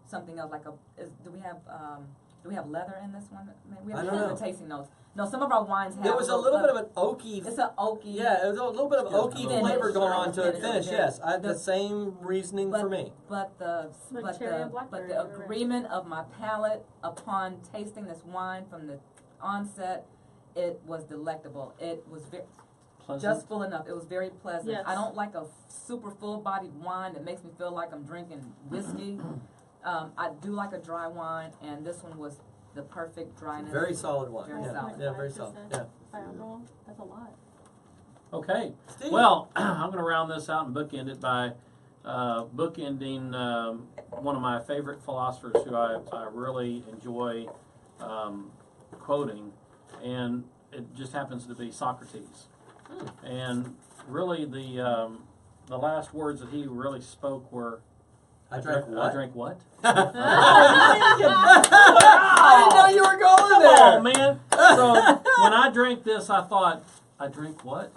something else like do we have leather in this one? We
I
have
don't know.
the tasting notes. No, some of our wines have.
There was a little bit of an oaky.
It's an oaky.
Yeah, it was a little bit of oaky
Finish.
flavor going on to it.
Finish.
Finish, yes. I had the
The-
same reasoning for me.
But the
Like cherry and blackberry,
but the
whatever.
agreement of my palate upon tasting this wine from the onset, it was delectable. It was
Pleasant.
just full enough. It was very pleasant.
Yes.
I don't like a super full-bodied wine that makes me feel like I'm drinking whiskey. I do like a dry wine, and this one was the perfect dryness.
Very solid one.
Very
Yeah,
solid.
yeah, very solid. Yeah.
Alcohol. That's a lot.
Okay.
Steve.
Well, I'm going to round this out and bookend it by bookending one of my favorite philosophers who I really enjoy quoting, and it just happens to be Socrates. And really, the last words that he really spoke were,
I drank what?
I drank what?
I didn't know you were going
Come
there.
on, man. So when I drank this, I thought, I drink what?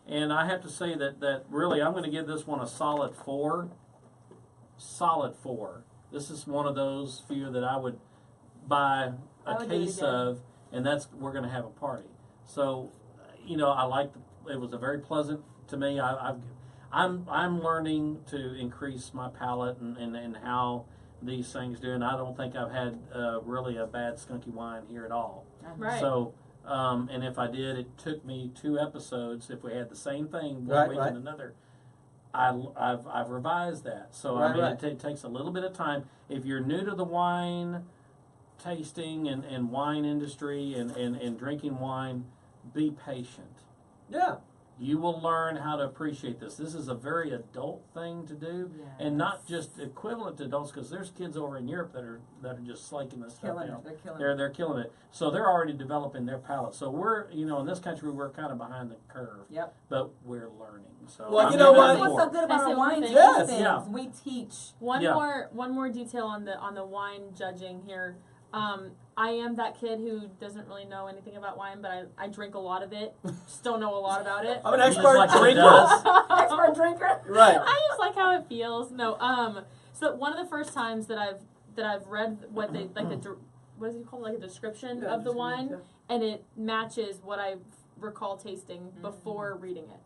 And I have to say that really, I'm going to give this one a solid 4. Solid 4. This is one of those few that I would buy
I
a
would do it
case
again.
of, and we're going to have a party. So, I liked it was a very pleasant to me. I'm learning to increase my palate and how these things do, and I don't think I've had really a bad skunky wine here at all.
Right.
So, and if I did, it took me 2 episodes. If we had the same thing one
Right,
week
right.
and another, I've revised that. So
Right,
I mean,
right.
it takes a little bit of time. If you're new to the wine tasting and wine industry and drinking wine, be patient.
Yeah.
You will learn how to appreciate this. This is a very adult thing to do, and not just equivalent to adults, because there's kids over in Europe that are just slaking this stuff
Killing
down.
it. They're killing it.
They're killing it. So they're already developing their palate. So we're in this country we're kind of behind the curve.
Yep.
But we're learning. So
Well,
I'm
you know
giving
what?
it a
What's so
4.
good about
That's
our
the
wine
thing.
Yes.
tastings?
Yeah.
We teach.
One
Yeah.
more detail on the wine judging here. I am that kid who doesn't really know anything about wine, but I drink a lot of it. Just don't know a lot about it.
I'm an
You just
expert
like what it
drinker.
does.
Expert drinker.
Right.
I just like how it feels. No, so one of the first times that I've read what they like what is it called, like a description of the wine, and it matches what I recall tasting before reading it.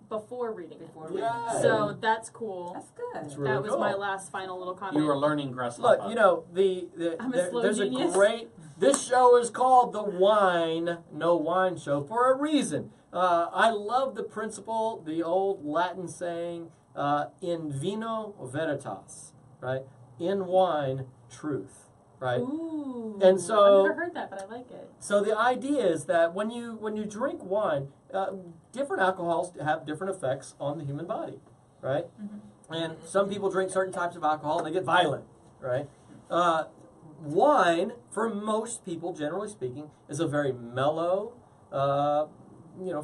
Yeah.
So that's cool.
That's good.
It's really
That was
cool.
my last final little comment.
You are learning grasshopper.
Look,
I'm a slow
there's
genius.
a great. This show is called the Wine No Wine Show for a reason. I love the principle, the old Latin saying, "In vino veritas," right? In wine, truth, right?
Ooh.
And so-
I've never heard that, but I like it.
So the idea is that when you drink wine, different alcohols have different effects on the human body, right? And some people drink certain types of alcohol and they get violent, right? Wine, for most people, generally speaking, is a very mellow, for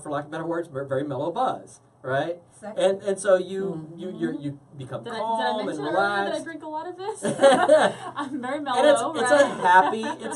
lack of better words, very mellow buzz, right?
Second.
And so you become
Did I
calm and
mention earlier that I
relaxed.
drink a lot of this? I'm very
And
mellow,
it's
right?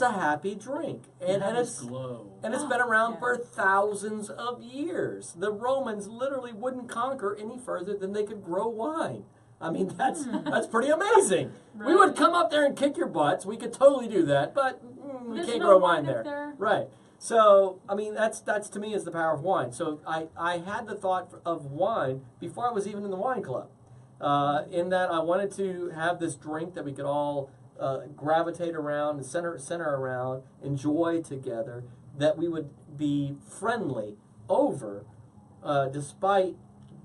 a happy drink, and it's
glow.
and it's been around
Yeah.
for thousands of years. The Romans literally wouldn't conquer any further than they could grow wine. I mean, that's pretty amazing. We would
Right.
come up there and kick your butts. We could totally do that, but we
There's
can't
no
grow
wine
wine
up
there.
there.
Right. So, I mean, that's to me is the power of wine. So I had the thought of wine before I was even in the wine club, in that I wanted to have this drink that we could all gravitate around and center around, enjoy together, that we would be friendly over, despite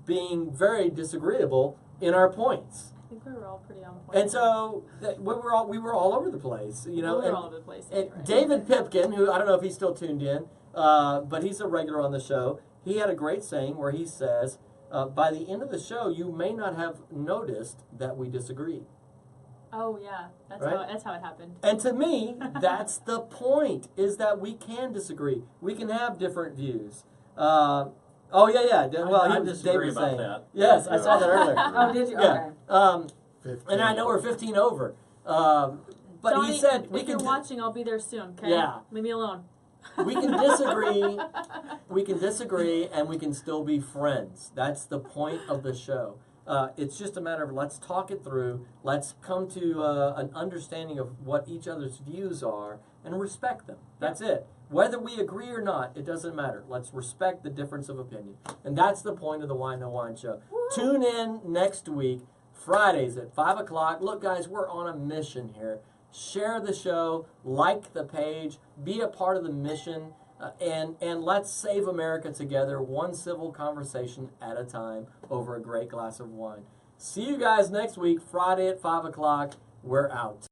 being very disagreeable in our points.
I think we were all pretty on point.
And so we were all over the place, you know.
we were
and-
all over the place.
and
Right.
David Pipkin, who I don't know if he's still tuned in, but he's a regular on the show. He had a great saying where he says, "By the end of the show, you may not have noticed that we disagreed."
Oh yeah, that's
Right?
how it happened.
And to me, that's the point: is that we can disagree, we can have different views. Oh yeah. Well,
I
he was
disagree
David
about
saying.
that.
Yes, I saw that earlier.
Oh, did you?
Yeah.
Okay.
15.
And I know we're 15 over. But
Johnny,
he said we
if
can.
you're watching, I'll be there soon. Okay.
Yeah.
Leave me alone.
We can disagree. We can disagree, and we can still be friends. That's the point of the show. It's just a matter of let's talk it through. Let's come to an understanding of what each other's views are and respect them. That's it. Whether we agree or not, it doesn't matter. Let's respect the difference of opinion. And that's the point of the Wine No Wine Show. Tune in next week, Fridays at 5 o'clock. Look, guys, we're on a mission here. Share the show, like the page, be a part of the mission, and let's save America together, one civil conversation at a time over a great glass of wine. See you guys next week, Friday at 5 o'clock. We're out.